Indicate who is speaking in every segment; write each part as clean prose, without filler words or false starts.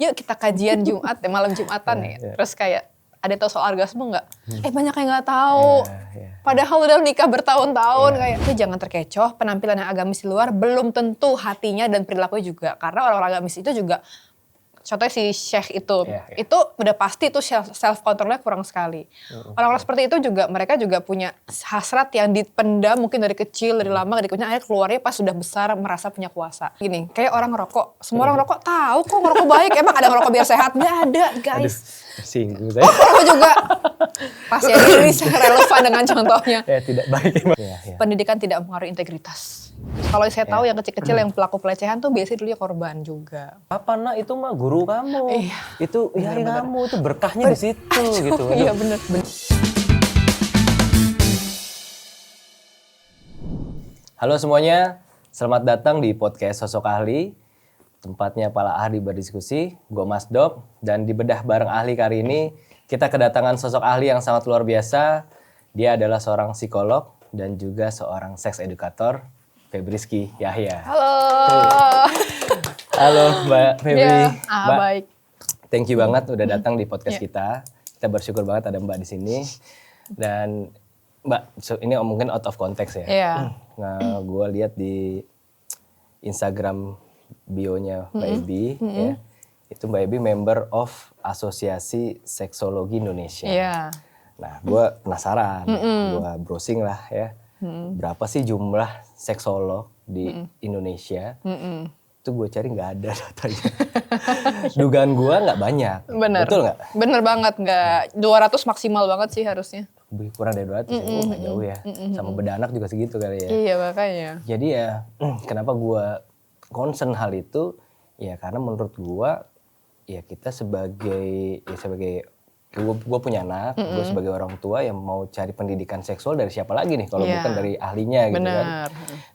Speaker 1: yuk kita kajian Jumat, malam Jumatan ya. Terus kayak, ada tahu soal orgasme nggak? Banyak yang nggak tahu. Padahal udah nikah bertahun-tahun kayak. Itu jangan terkecoh, penampilan yang agamis di luar belum tentu hatinya dan perilakunya juga. Karena orang-orang agamis itu juga, contohnya si Syekh itu udah pasti itu self controlnya kurang sekali. Orang-orang seperti itu juga mereka juga punya hasrat yang dipendam mungkin dari kecil, dari lama, akhirnya keluarnya pas sudah besar merasa punya kuasa. Gini, kayak orang ngerokok, semua orang ngerokok tahu kok ngerokok baik. Emang ada ngerokok biar sehat? Nggak ada, guys.
Speaker 2: Singgung saya.
Speaker 1: Ngerokok juga. Pas ya ini bisa relevan dengan contohnya.
Speaker 2: Ya tidak baik.
Speaker 1: Pendidikan tidak mempengaruhi integritas. Kalau saya tahu yang kecil-kecil yang pelaku pelecehan tuh biasanya dulunya korban juga.
Speaker 2: Apa nak itu mah guru kamu. Itu hari kamu itu berkahnya di situ gitu.
Speaker 1: Iya benar.
Speaker 2: Halo semuanya, selamat datang di podcast Sosok Ahli. Tempatnya para ahli berdiskusi, gue Mas Dop. Dan di bedah bareng ahli kali ini, kita kedatangan sosok ahli yang sangat luar biasa. Dia adalah seorang psikolog dan juga seorang seks edukator, Febriski Yahya.
Speaker 1: Halo.
Speaker 2: Halo Mbak Febri.
Speaker 1: Ya,
Speaker 2: Mbak,
Speaker 1: baik.
Speaker 2: thank you banget udah datang di podcast kita. Kita bersyukur banget ada Mbak di sini. Dan Mbak, ini mungkin out of context ya.
Speaker 1: Iya.
Speaker 2: Nah, gue lihat di Instagram bio-nya Mbak Ebi, ya, itu Mbak Ebi member of Asosiasi Seksologi Indonesia.
Speaker 1: Iya.
Speaker 2: Nah, gue penasaran, gue browsing lah ya, berapa sih jumlah seksolog di Indonesia? Itu gue cari nggak ada datanya. Dugaan gue nggak banyak.
Speaker 1: Bener.
Speaker 2: Betul nggak?
Speaker 1: Bener banget, nggak 200 maksimal banget sih harusnya.
Speaker 2: Kurang dari 200 ya, nggak jauh ya. Sama bedanak juga segitu kali ya.
Speaker 1: Iya makanya.
Speaker 2: Jadi ya, kenapa gue concern hal itu? Ya karena menurut gue, ya kita sebagai gue punya anak, gue sebagai orang tua yang mau cari pendidikan seksual dari siapa lagi nih kalau bukan dari ahlinya gitu kan.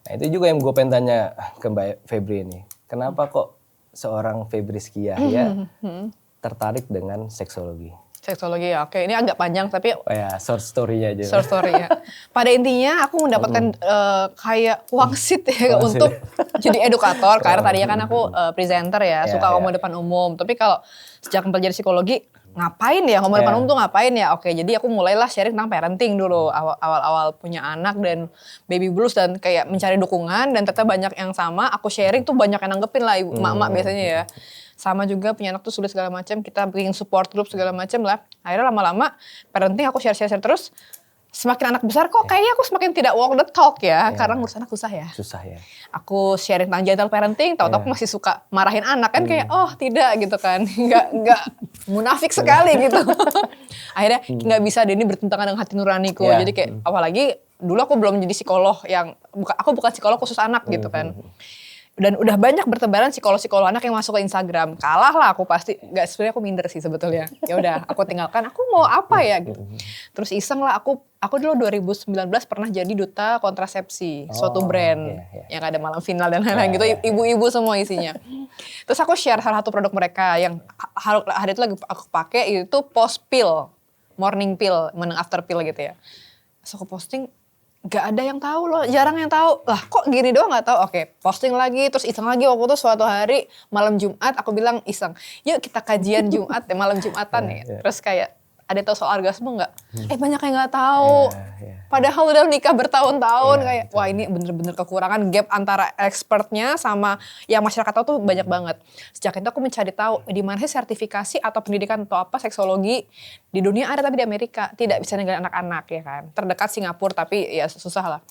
Speaker 2: Nah itu juga yang gue pengen tanya ke Mbak Febri ini. Kenapa kok seorang Febriski Yahya tertarik dengan seksologi?
Speaker 1: Seksologi ya, oke. Ini agak panjang tapi
Speaker 2: Short story-nya aja.
Speaker 1: Short story ya. Pada intinya aku mendapatkan kayak wangsit ya untuk jadi edukator. Karena tadinya kan aku presenter ya, suka ngomong depan umum. Tapi kalau sejak mempelajari psikologi, ngapain ya ngomong depan umum tuh ngapain ya? Oke, jadi aku mulailah sharing tentang parenting dulu. Awal-awal punya anak dan baby blues dan kayak mencari dukungan. Dan ternyata banyak yang sama, aku sharing tuh banyak yang nanggepin lah emak-emak biasanya ya. Sama juga punya anak tuh sulit segala macam, kita bikin support group segala macam lah. Akhirnya lama-lama parenting aku share terus. Semakin anak besar kok kayaknya aku semakin tidak walk the talk ya. Karena ngurus anak susah ya.
Speaker 2: Susah ya.
Speaker 1: Aku sharing tentang gentle parenting, tahu-tahu aku masih suka marahin anak kan kayak oh tidak gitu kan. Enggak munafik sekali gitu. Akhirnya nggak bisa deh ini bertentangan dengan hati nuraniku. Jadi kayak apalagi dulu aku belum jadi psikolog aku bukan psikolog khusus anak gitu kan. Dan udah banyak bertebaran psikolog-psikolog anak yang masuk ke Instagram. Kalah lah aku pasti. Sebenarnya aku minder sih sebetulnya. Ya udah, aku tinggalkan. Aku mau apa ya gitu. Terus iseng lah aku dulu 2019 pernah jadi duta kontrasepsi suatu brand yang ada malam final dan lain-lain gitu. Ibu-ibu semua isinya. Terus aku share salah satu produk mereka yang hari itu lagi aku pakai itu post pill, morning pill, morning after pill gitu ya. Terus aku posting. Gak ada yang tahu loh, jarang yang tahu. Lah kok gini doang gak tahu? Oke, posting lagi, terus iseng lagi waktu itu suatu hari malam Jumat aku bilang iseng, yuk kita kajian Jumat malam Jumatan ya. Terus kayak ada tahu soal orgasme nggak? Banyak yang nggak tahu. Padahal udah nikah bertahun-tahun kayak, wah ini bener-bener kekurangan gap antara expertnya sama yang masyarakat tahu tuh banyak banget. Sejak itu aku mencari tahu di mana sih sertifikasi atau pendidikan atau apa seksologi di dunia ada tapi di Amerika tidak bisa negara anak-anak ya kan. Terdekat Singapura tapi ya susah lah.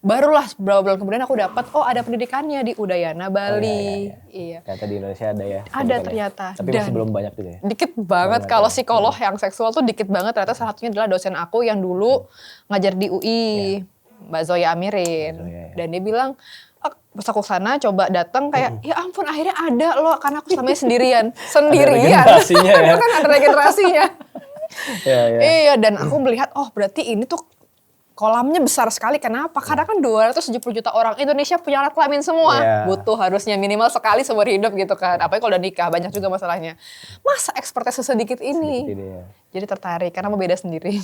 Speaker 1: Barulah beberapa bulan kemudian aku dapat ada pendidikannya di Udayana Bali. Iya.
Speaker 2: Ternyata di Indonesia ada ya.
Speaker 1: Ada ternyata.
Speaker 2: Tapi masih belum banyak juga ya.
Speaker 1: Dikit banget kalau psikolog yang seksual tuh dikit banget. Ternyata salah satunya adalah dosen aku yang dulu ngajar di UI, Mbak Zoya Amirin. Dan dia bilang, pas aku sana coba datang kayak ya ampun akhirnya ada loh karena aku selama sendirian.
Speaker 2: Ada regenerasinya ya.
Speaker 1: Kan ada regenerasinya.
Speaker 2: Iya.
Speaker 1: Iya dan aku melihat berarti ini tuh kolamnya besar sekali. Kenapa? Karena kan 270 juta orang Indonesia punya alat kelamin semua. Butuh harusnya minimal sekali seumur hidup gitu kan. Apalagi kalau udah nikah banyak juga masalahnya. Masa ekspertise sedikit ini? Jadi tertarik karena mau beda sendiri.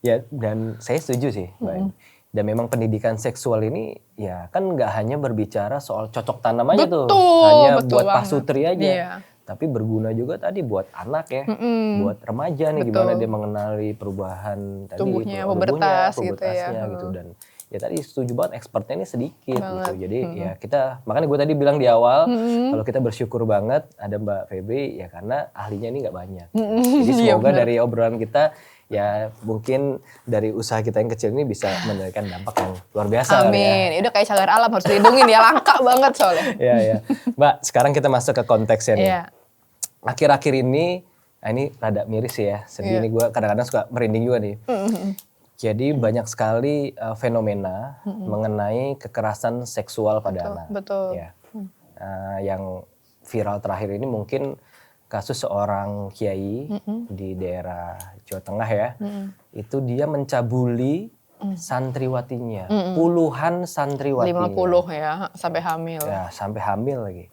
Speaker 2: Ya dan saya setuju sih Mbak. Dan memang pendidikan seksual ini ya kan nggak hanya berbicara soal cocok tanam aja tuh. Hanya buat pasutri aja. tapi berguna juga tadi buat anak ya, buat remaja nih, gimana dia mengenali perubahan tadi
Speaker 1: Tubuhnya,
Speaker 2: pubertasnya
Speaker 1: gitu ya.
Speaker 2: gitu. Dan ya tadi setuju banget, expertnya ini sedikit gitu. Jadi ya kita, makanya gue tadi bilang di awal, kalau kita bersyukur banget ada Mbak Feby ya karena ahlinya ini nggak banyak. Jadi semoga dari obrolan kita ya mungkin dari usaha kita yang kecil ini bisa memberikan dampak yang luar biasa.
Speaker 1: Amin. Ya. Udah kayak cagar alam harus dilindungin ya, langka banget soalnya.
Speaker 2: Iya. Mbak, sekarang kita masuk ke konteksnya nih.
Speaker 1: Iya.
Speaker 2: Akhir-akhir ini, ini rada miris ya, sedih nih gue kadang-kadang suka merinding juga nih. Jadi banyak sekali fenomena mengenai kekerasan seksual pada anak.
Speaker 1: Betul.
Speaker 2: Ya. Yang viral terakhir ini mungkin kasus seorang kiai di daerah Jawa Tengah ya, itu dia mencabuli santriwatinya, puluhan santriwatinya.
Speaker 1: 50 ya, sampai hamil.
Speaker 2: Ya, sampai hamil lagi.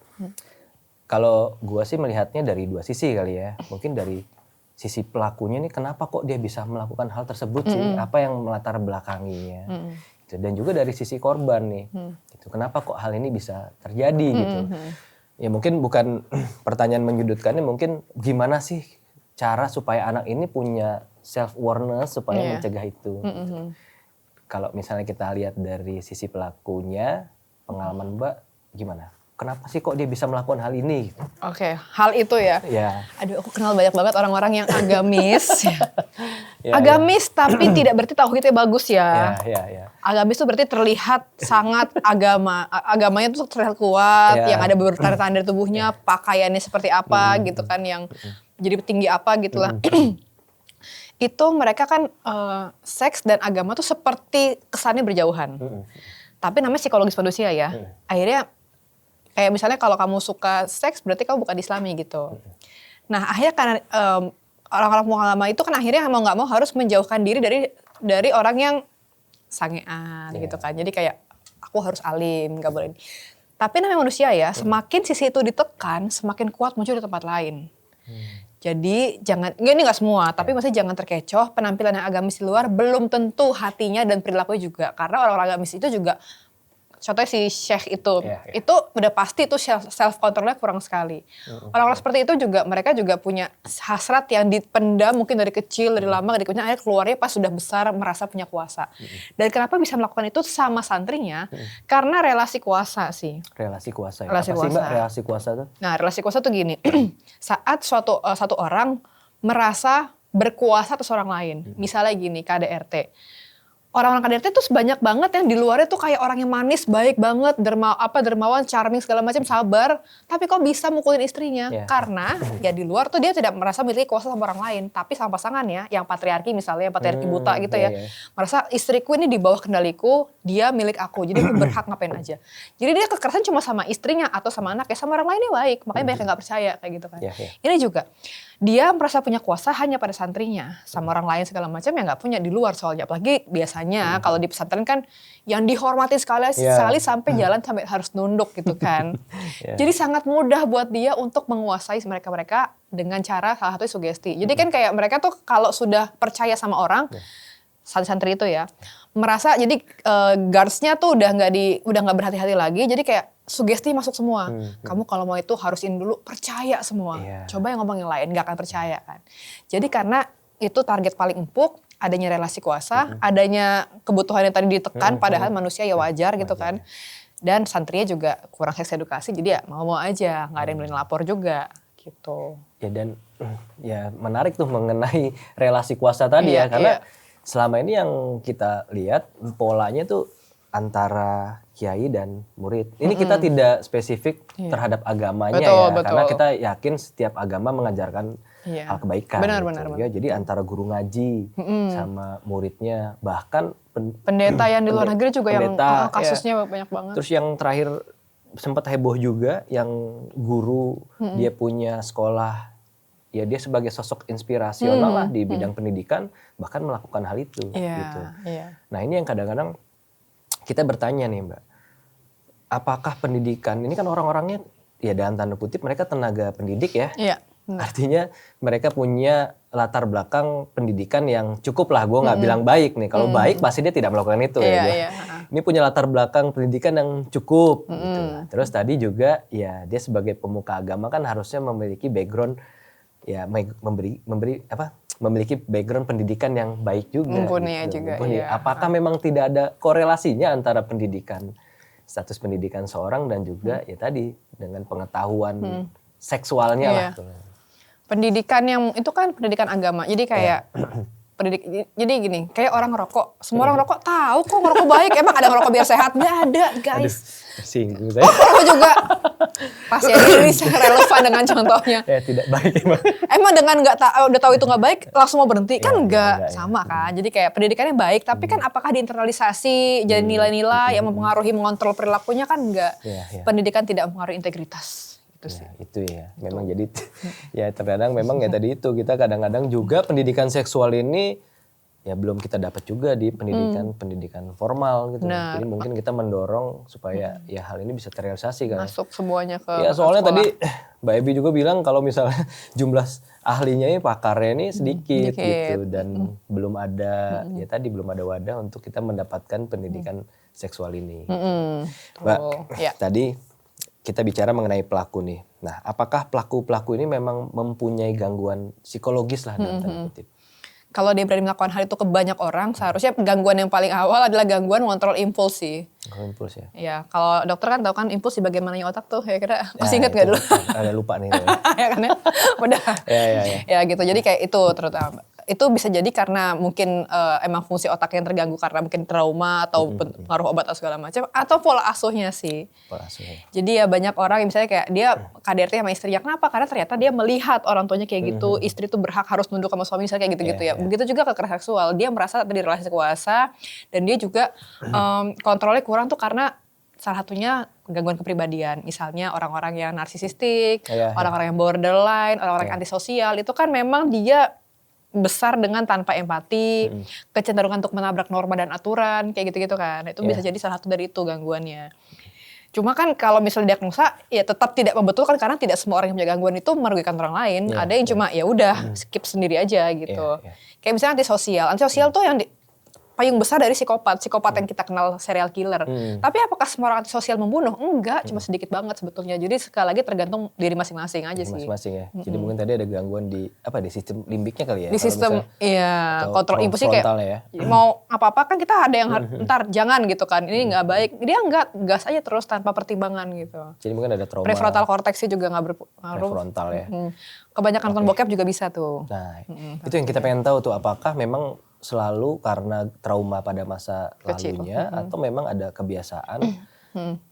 Speaker 2: Kalau gua sih melihatnya dari dua sisi kali ya, mungkin dari sisi pelakunya nih kenapa kok dia bisa melakukan hal tersebut sih, apa yang melatar belakanginya. Dan juga dari sisi korban nih, gitu. Kenapa kok hal ini bisa terjadi gitu. Ya mungkin bukan pertanyaan menyudutkannya, mungkin gimana sih cara supaya anak ini punya self awareness supaya mencegah itu. Gitu. Kalau misalnya kita lihat dari sisi pelakunya, pengalaman Mbak gimana? Kenapa sih kok dia bisa melakukan hal ini? Gitu.
Speaker 1: Oke, hal itu ya. Aduh, aku kenal banyak banget orang-orang yang agamis. Agamis tapi tidak berarti tauhidnya bagus ya. Agamis itu berarti terlihat sangat agamanya tuh terlihat kuat, yang ada beberapa tanda-tanda tubuhnya, pakaiannya seperti apa gitu kan, yang jadi petinggi apa gitulah. Itu mereka kan seks dan agama tuh seperti kesannya berjauhan. Tapi namanya psikologis manusia ya. Akhirnya kayak misalnya kalau kamu suka seks berarti kamu bukan Islami gitu. Nah akhirnya karena orang-orang agama itu kan akhirnya mau nggak mau harus menjauhkan diri dari orang yang sangean gitu kan. Jadi kayak aku harus alim, nggak boleh. Tapi namanya manusia ya, semakin sisi itu ditekan, semakin kuat muncul di tempat lain. Jadi jangan, ini nggak semua, tapi maksudnya jangan terkecoh. Penampilan yang agamis di luar belum tentu hatinya dan perilakunya juga. Karena orang-orang agamis itu juga, contohnya si Syekh itu udah pasti itu self controlnya kurang sekali. Orang-orang seperti itu juga, mereka juga punya hasrat yang dipendam mungkin dari kecil, dari lama, akhirnya keluarnya pas sudah besar merasa punya kuasa. Dan kenapa bisa melakukan itu sama santrinya? Karena relasi kuasa sih.
Speaker 2: Relasi kuasa ya?
Speaker 1: Relasi
Speaker 2: Apa
Speaker 1: kuasa.
Speaker 2: sih Mbak relasi kuasa tuh? Nah,
Speaker 1: relasi kuasa tuh gini, saat satu orang merasa berkuasa atas orang lain, misalnya gini, KDRT. Orang-orang KDRT tuh banyak banget yang di luarnya tuh kayak orang yang manis, baik banget, dermawan, charming segala macam, sabar. Tapi kok bisa mukulin istrinya? Karena ya di luar tuh dia tidak merasa memiliki kuasa sama orang lain, tapi sama pasangannya, yang patriarki misalnya, patriarki buta gitu ya. Merasa istriku ini di bawah kendaliku, dia milik aku, jadi aku berhak ngapain aja. Jadi dia kekerasan cuma sama istrinya atau sama anaknya, sama orang lainnya baik, makanya banyak yang nggak percaya kayak gitu kan. Ini juga dia merasa punya kuasa hanya pada santrinya, sama orang lain segala macam yang nggak punya di luar soalnya. Apalagi biasanya kalau di pesantren kan yang dihormati sekali sampai jalan sampai harus nunduk gitu kan. Jadi sangat mudah buat dia untuk menguasai mereka dengan cara salah satu sugesti. Jadi kan kayak mereka tuh kalau sudah percaya sama orang, santri itu ya, merasa jadi guards-nya tuh udah nggak berhati-hati lagi. Jadi kayak sugesti masuk semua. Kamu kalau mau itu harusin dulu, percaya semua. Coba yang ngomong yang lain, gak akan percaya kan. Jadi karena itu target paling empuk, adanya relasi kuasa, adanya kebutuhan yang tadi ditekan, padahal manusia ya wajar gitu kan. Dan santrinya juga kurang seks edukasi, jadi ya mau-mau aja, gak ada yang boleh lapor juga gitu.
Speaker 2: Ya dan ya menarik tuh mengenai relasi kuasa tadi ya, karena selama ini yang kita lihat polanya tuh antara kiai dan murid. Ini kita tidak spesifik terhadap agamanya karena kita yakin setiap agama mengajarkan hal kebaikan.
Speaker 1: Benar.
Speaker 2: Jadi antara guru ngaji sama muridnya, bahkan
Speaker 1: pendeta yang di luar negeri juga yang kasusnya banyak banget.
Speaker 2: Terus yang terakhir sempat heboh juga, yang guru dia punya sekolah, ya dia sebagai sosok inspirasional lah di bidang pendidikan, bahkan melakukan hal itu gitu. Nah ini yang kadang-kadang kita bertanya nih Mbak, apakah pendidikan, ini kan orang-orangnya ya dalam tanda kutip mereka tenaga pendidik ya. Artinya mereka punya latar belakang pendidikan yang cukup lah. Gue nggak bilang baik nih. Kalau baik pasti dia tidak melakukan itu ya.
Speaker 1: Iya.
Speaker 2: Ini punya latar belakang pendidikan yang cukup. Gitu. Terus tadi juga ya dia sebagai pemuka agama kan harusnya memiliki background ya memiliki background pendidikan yang baik juga.
Speaker 1: Mumpuni
Speaker 2: gitu.
Speaker 1: juga.
Speaker 2: Mumpuni.
Speaker 1: Iya.
Speaker 2: Apakah memang tidak ada korelasinya antara status pendidikan seorang dan juga ya tadi dengan pengetahuan seksualnya lah.
Speaker 1: Pendidikan yang itu kan pendidikan agama. Jadi kayak jadi gini, kayak orang ngerokok. Semua orang ngerokok tahu kok ngerokok baik. Emang ada ngerokok biar sehat? Nggak ada, guys.
Speaker 2: Singgung saya.
Speaker 1: Ngerokok juga. Pas ya ini relevan dengan contohnya.
Speaker 2: Ya tidak baik emang.
Speaker 1: Emang dengan udah tahu itu nggak baik langsung mau berhenti kan
Speaker 2: enggak,
Speaker 1: sama kan. Jadi kayak pendidikannya baik, tapi kan apakah diinternalisasi jadi nilai-nilai yang mempengaruhi mengontrol perilakunya kan enggak. Pendidikan tidak mempengaruhi integritas.
Speaker 2: Itu ya, memang jadi ya terkadang memang ya tadi itu kita kadang-kadang juga pendidikan seksual ini ya belum kita dapat juga di pendidikan formal gitu. Jadi mungkin kita mendorong supaya ya hal ini bisa terrealisasi kan.
Speaker 1: Masuk semuanya ke
Speaker 2: ya soalnya
Speaker 1: sekolah.
Speaker 2: tadi Mbak Ebi juga bilang kalau misalnya jumlah ahlinya ini pakarnya ini sedikit gitu dan belum ada ya tadi belum ada wadah untuk kita mendapatkan pendidikan seksual ini. Mbak, tadi kita bicara mengenai pelaku nih. Nah, apakah pelaku-pelaku ini memang mempunyai gangguan psikologis lah dalam tanda kutip?
Speaker 1: Kalau dia berani melakukan hal itu ke banyak orang, seharusnya gangguan yang paling awal adalah gangguan mengontrol impuls sih.
Speaker 2: Impuls ya?
Speaker 1: Ya, kalau dokter kan tahu kan impuls di bagian mananya otak tuh, ya kira masih ingat nggak dulu?
Speaker 2: Ada lupa nih.
Speaker 1: Ya kan ya, udah.
Speaker 2: Ya.
Speaker 1: Ya gitu, jadi kayak itu terutama. Itu bisa jadi karena mungkin emang fungsi otak yang terganggu karena mungkin trauma atau pengaruh obat atau segala macam, atau pola asuhnya sih.
Speaker 2: Pola asuhnya.
Speaker 1: Jadi ya banyak orang yang misalnya kayak dia KDRT sama istrinya, kenapa? Karena ternyata dia melihat orang tuanya kayak gitu, istri tuh berhak harus nunduk sama suami misalnya kayak gitu-gitu ya. Begitu juga kekerasan seksual, dia merasa di relasi kuasa dan dia juga kontrolnya kurang tuh karena salah satunya gangguan kepribadian. Misalnya orang-orang yang narsisistik, orang-orang yang borderline, orang-orang yang antisosial, itu kan memang dia besar dengan tanpa empati, kecenderungan untuk menabrak norma dan aturan, kayak gitu-gitu kan. Itu bisa jadi salah satu dari itu gangguannya. Cuma kan kalau misalnya diagnosa, ya tetap tidak membetulkan karena tidak semua orang yang punya gangguan itu merugikan orang lain. Ada yang cuma ya udah skip sendiri aja gitu. Kayak misalnya antisosial tuh yang payung besar dari psikopat yang kita kenal serial killer. Tapi apakah semua orang antisosial membunuh? Enggak, cuma sedikit banget sebetulnya. Jadi sekali lagi tergantung diri masing-masing aja sih.
Speaker 2: Masing-masing ya. Jadi mungkin tadi ada gangguan di sistem limbiknya kali ya.
Speaker 1: Di sistem kontrol impulsi kayak
Speaker 2: ya.
Speaker 1: mau apa-apa kan kita ada yang ntar jangan gitu kan. Ini nggak baik. Dia enggak gas aja terus tanpa pertimbangan gitu.
Speaker 2: Jadi mungkin ada trauma.
Speaker 1: Prefrontal cortexnya juga nggak berpengaruh.
Speaker 2: Prefrontal ya.
Speaker 1: Kebanyakan nonton bokep juga bisa tuh.
Speaker 2: Nah, itu yang kita pengen tahu tuh apakah memang selalu karena trauma pada masa lalunya atau memang ada kebiasaan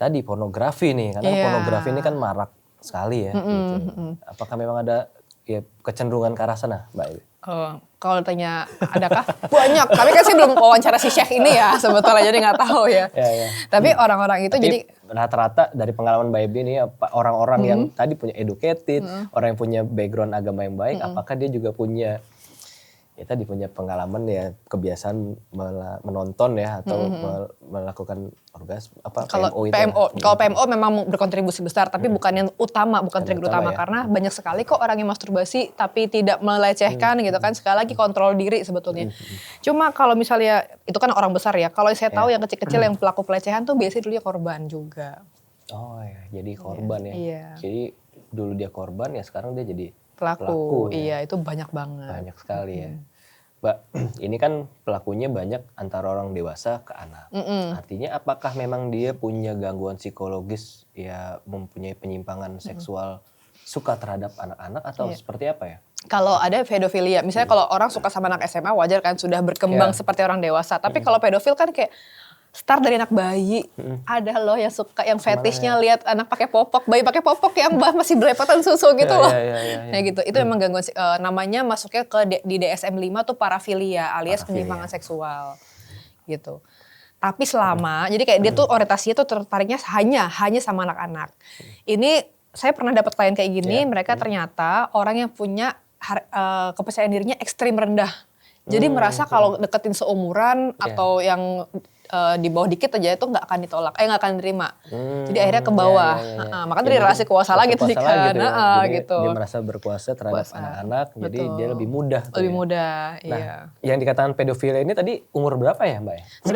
Speaker 2: tadi pornografi nih karena pornografi ini kan marak sekali ya gitu. Apakah memang ada ya kecenderungan ke arah sana Mbak?
Speaker 1: Kalau tanya adakah? Banyak. Tapi kan saya belum wawancara si Syekh ini ya sebetulnya jadi nggak tahu ya. Tapi orang-orang itu jadi
Speaker 2: rata-rata dari pengalaman Mbak Ebi nih orang-orang yang tadi punya educated, orang yang punya background agama yang baik, apakah dia juga punya punya pengalaman ya kebiasaan menonton ya atau melakukan orgasme
Speaker 1: kalau PMO memang berkontribusi besar tapi bukan yang utama, bukan trigger utama karena banyak sekali kok orang yang masturbasi tapi tidak melecehkan gitu kan, sekali lagi kontrol diri sebetulnya. Cuma kalau misalnya itu kan orang besar ya, kalau saya tahu yang kecil-kecil yang pelaku pelecehan tuh biasanya dulu ya korban juga.
Speaker 2: Oh ya, jadi korban ya. Jadi dulu dia korban ya sekarang dia jadi
Speaker 1: pelaku
Speaker 2: ya.
Speaker 1: Iya itu banyak banget.
Speaker 2: Banyak sekali ya. Mbak, ini kan pelakunya banyak antara orang dewasa ke anak. Artinya apakah memang dia punya gangguan psikologis ya mempunyai penyimpangan seksual suka terhadap anak-anak atau seperti apa ya?
Speaker 1: Kalau ada pedofilia, misalnya kalau orang suka sama anak SMA wajar kan sudah berkembang seperti orang dewasa. Tapi kalau pedofil kan kayak start dari anak bayi. Ada loh yang suka, yang fetishnya lihat anak pakai popok, bayi pakai popok yang masih belepotan susu gitu loh. Nah gitu, itu memang gangguan namanya masuknya di DSM-5 tuh parafilia alias penyimpangan seksual gitu. Tapi selama, jadi kayak dia tuh orientasinya tuh tertariknya hanya sama anak-anak. Ini saya pernah dapat klien kayak gini, mereka ternyata orang yang punya kepercayaan dirinya ekstrim rendah. Jadi merasa kalau deketin seumuran atau yang di bawah dikit aja itu nggak akan ditolak, nggak akan diterima. Jadi akhirnya ke bawah. Makanya dari relasi kuasa lagi tuh kan.
Speaker 2: Jadi
Speaker 1: Gitu.
Speaker 2: dia merasa berkuasa terhadap anak-anak, jadi dia lebih mudah.
Speaker 1: Lebih mudah,
Speaker 2: Nah,
Speaker 1: iya.
Speaker 2: yang dikatakan pedofilia ini tadi umur berapa ya Mbak?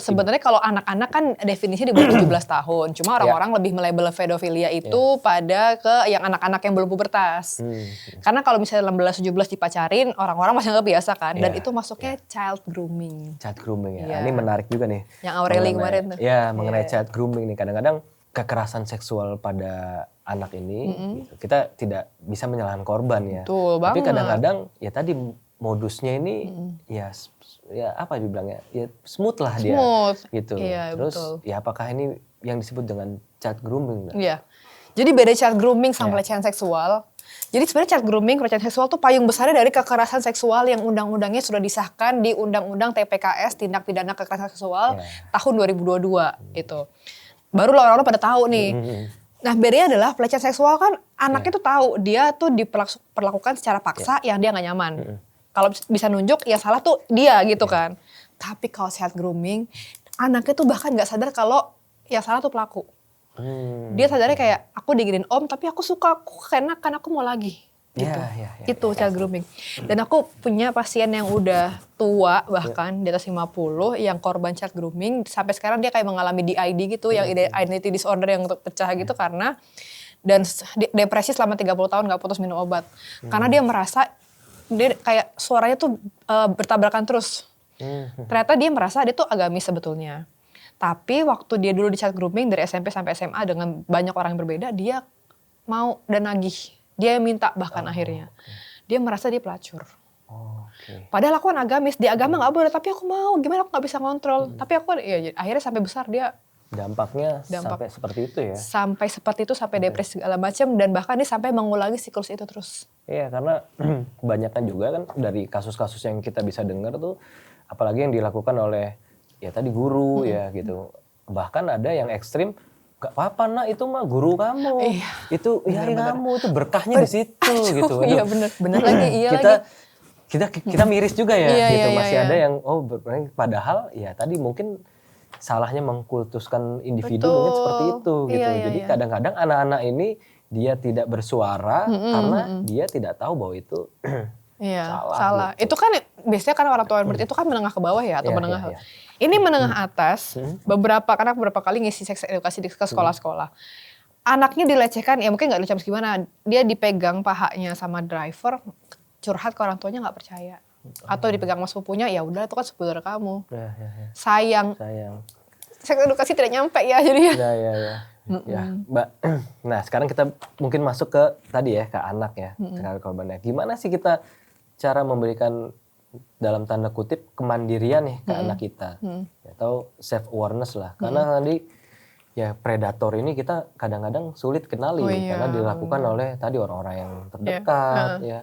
Speaker 1: Sebenarnya kalau anak-anak kan definisinya di bawah 17 tahun. Cuma orang-orang lebih melabel pedofilia itu pada ke yang anak-anak yang belum pubertas. Karena kalau misalnya 16-17 dipacarin, orang-orang masih nggak biasa kan. Dan itu masuknya child grooming.
Speaker 2: Child grooming ya.
Speaker 1: Iya.
Speaker 2: Ini menarik juga nih.
Speaker 1: Yang Aureli kemarin tuh.
Speaker 2: Ya, mengenai child grooming nih. Kadang-kadang kekerasan seksual pada anak ini, gitu, kita tidak bisa menyalahkan korban ya.
Speaker 1: Betul
Speaker 2: Tapi
Speaker 1: banget.
Speaker 2: kadang-kadang ya tadi modusnya ini ya apa dibilangnya, ya smooth lah dia.
Speaker 1: Smooth.
Speaker 2: Gitu.
Speaker 1: Iya,
Speaker 2: Terus
Speaker 1: betul.
Speaker 2: ya apakah ini yang disebut dengan child grooming? Mbak?
Speaker 1: Iya. Jadi beda child grooming sama pelecehan seksual. Jadi sebenarnya child grooming, pelecehan seksual tuh payung besarnya dari kekerasan seksual yang undang-undangnya sudah disahkan di Undang-Undang TPKS, Tindak Pidana Kekerasan Seksual tahun 2022 itu. Baru lah orang-orang pada tahu nih. Nah bedanya adalah pelecehan seksual kan anaknya tuh tahu dia tuh diperlakukan secara paksa yang dia nggak nyaman. Kalau bisa nunjuk yang salah tuh dia gitu kan. Tapi kalau child grooming, anaknya tuh bahkan nggak sadar kalau yang salah tuh pelaku. Dia sadarnya kayak aku diginin om tapi aku suka, aku keenakan, aku mau lagi. Gitu. Itu child grooming. Dan aku punya pasien yang udah tua bahkan di atas 50 yang korban child grooming sampai sekarang dia kayak mengalami DID gitu yang identity disorder yang pecah gitu karena dan depresi selama 30 tahun gak putus minum obat. Karena dia merasa dia kayak suaranya tuh bertabrakan terus. Ternyata dia merasa dia tuh agamis sebetulnya. Tapi waktu dia dulu di child grooming dari SMP sampai SMA dengan banyak orang yang berbeda, dia mau dan nagih. Dia yang minta bahkan akhirnya. Dia merasa dia pelacur. Padahal aku kan agamis, di agama gak boleh, tapi aku mau. Gimana aku gak bisa ngontrol. Tapi aku ya akhirnya sampai besar dia.
Speaker 2: Dampaknya sampai seperti itu ya?
Speaker 1: Sampai seperti itu, sampai depresi segala macam. Dan bahkan dia sampai mengulangi siklus itu terus.
Speaker 2: Iya, karena kebanyakan juga kan dari kasus-kasus yang kita bisa dengar tuh, apalagi yang dilakukan oleh ya tadi guru ya gitu. Bahkan ada yang ekstrim, gak apa-apa nak itu mah guru kamu. Itu ya kamu itu berkahnya di situ gitu.
Speaker 1: Iya bener lagi, iya
Speaker 2: kita,
Speaker 1: lagi.
Speaker 2: Kita miris juga ya gitu. Masih ada
Speaker 1: iya.
Speaker 2: yang padahal ya tadi mungkin salahnya mengkultuskan individu mungkin seperti itu gitu. Jadi kadang-kadang anak-anak ini dia tidak bersuara karena dia tidak tahu bahwa itu
Speaker 1: salah. Gitu. Itu kan biasanya kan orang tua berarti itu kan menengah ke bawah ya atau menengah. Ini menengah atas. Karena beberapa kali ngisi seks edukasi di sekolah-sekolah. Anaknya dilecehkan ya mungkin nggak dilecehkan gimana. Dia dipegang pahanya sama driver, curhat ke orang tuanya nggak percaya. Atau dipegang sama sepupunya, ya udah itu kan sepupu kamu. Sayang. Seks edukasi tidak nyampe ya jadi.
Speaker 2: Ya, Mbak. Nah, sekarang kita mungkin masuk ke tadi ya, ke anak ya, terhadap korbannya. Gimana sih kita cara memberikan dalam tanda kutip kemandirian nih ke anak kita, atau self awareness lah. Karena tadi ya predator ini kita kadang-kadang sulit kenali karena dilakukan oleh tadi orang-orang yang terdekat ya.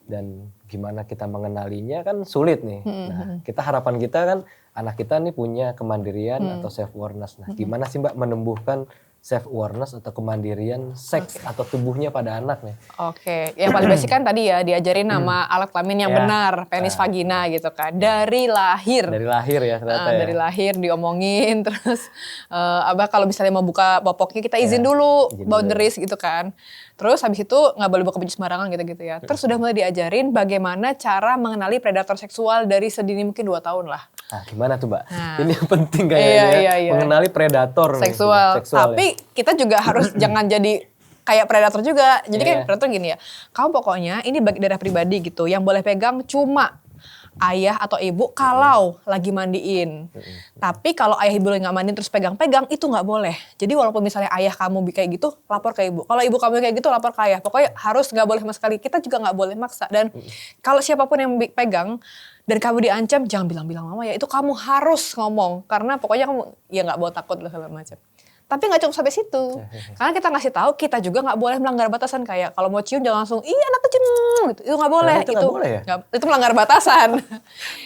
Speaker 2: Dan gimana kita mengenalinya kan sulit nih. Nah, harapan kita kan anak kita nih punya kemandirian atau self awareness. Nah, gimana sih Mbak menumbuhkan self awareness atau kemandirian seks atau tubuhnya pada anak nih?
Speaker 1: Oke, yang paling basic kan tadi ya diajarin nama alat kelamin yang benar, penis vagina gitu kan. Dari lahir.
Speaker 2: Dari lahir ya ternyata ya.
Speaker 1: Dari lahir diomongin terus abah kalau misalnya mau buka popoknya kita izin dulu, boundaries gitu kan. Terus habis itu nggak boleh buka baju sembarangan gitu-gitu ya. Terus sudah mulai diajarin bagaimana cara mengenali predator seksual dari sedini mungkin 2 tahun lah.
Speaker 2: Nah, gimana tuh Mbak? Ini yang penting kayaknya mengenali predator
Speaker 1: seksual. Tapi kita juga harus jangan jadi kayak predator juga. Jadi kan predator gini ya. Kamu pokoknya ini bagi daerah pribadi gitu. Yang boleh pegang cuma ayah atau ibu kalau lagi mandiin. Tapi kalau ayah ibu nggak mandiin terus pegang-pegang itu nggak boleh. Jadi walaupun misalnya ayah kamu kayak gitu lapor ke ibu. Kalau ibu kamu kayak gitu lapor ke ayah. Pokoknya harus nggak boleh sama sekali. Kita juga nggak boleh maksa. Dan kalau siapapun yang pegang dan kamu diancam jangan bilang-bilang mama ya. Itu kamu harus ngomong karena pokoknya kamu ya nggak bawa takut lah segala macam. Tapi nggak cukup sampai situ, karena kita ngasih tahu kita juga nggak boleh melanggar batasan kayak kalau mau cium jangan langsung iya anak kecil gitu, itu nggak boleh, itu melanggar batasan.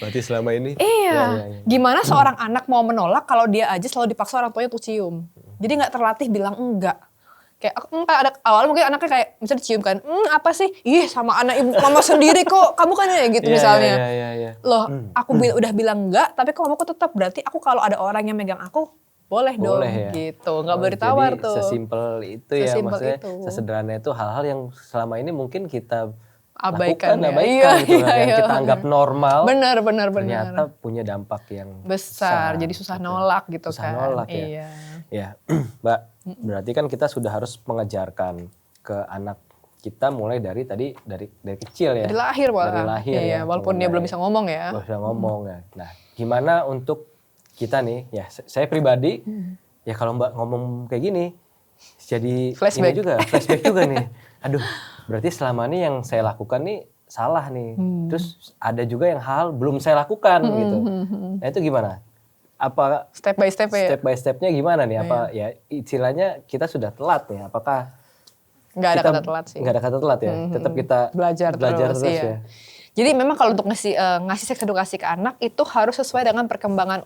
Speaker 2: Berarti selama ini?
Speaker 1: Iya. Gimana seorang anak mau menolak kalau dia aja selalu dipaksa orang tuanya untuk cium, jadi nggak terlatih bilang enggak. Kayak ada awal mungkin anaknya kayak misalnya dicium kan, apa sih? Ih sama anak ibu mama sendiri kok, kamu kan ya gitu misalnya. Loh aku udah bilang enggak, tapi kok mamaku tetap, berarti aku kalau ada orang yang megang aku boleh dong
Speaker 2: ya?
Speaker 1: gitu, nggak boleh ditawar
Speaker 2: jadi
Speaker 1: tuh.
Speaker 2: Sesimpel itu ya, maksudnya sesederhana itu hal-hal yang selama ini mungkin kita
Speaker 1: abaikan
Speaker 2: gitu kan, yang kita anggap normal.
Speaker 1: Benar.
Speaker 2: Ternyata punya dampak yang
Speaker 1: besar, jadi susah nolak gitu
Speaker 2: susah
Speaker 1: kan.
Speaker 2: Nolak ya. Ya, Mbak, berarti kan kita sudah harus mengajarkan ke anak kita mulai dari kecil ya.
Speaker 1: Dari lahir malah.
Speaker 2: Dari lahir ya.
Speaker 1: Walaupun dia belum bisa ngomong ya.
Speaker 2: Belum bisa ngomong ya. Nah, gimana untuk kita nih, ya saya pribadi, ya kalau Mbak ngomong kayak gini, jadi
Speaker 1: flashback
Speaker 2: juga nih. Aduh, berarti selama ini yang saya lakukan nih salah nih. Terus ada juga yang hal belum saya lakukan gitu. Nah itu gimana? Apa
Speaker 1: step by
Speaker 2: stepnya gimana nih? Apa ya istilahnya kita sudah telat nih? Apakah
Speaker 1: nggak ada kata telat sih?
Speaker 2: Nggak ada kata telat ya. Tetap kita belajar terus ya.
Speaker 1: Jadi memang kalau untuk ngasih seks edukasi ke anak itu harus sesuai dengan perkembangan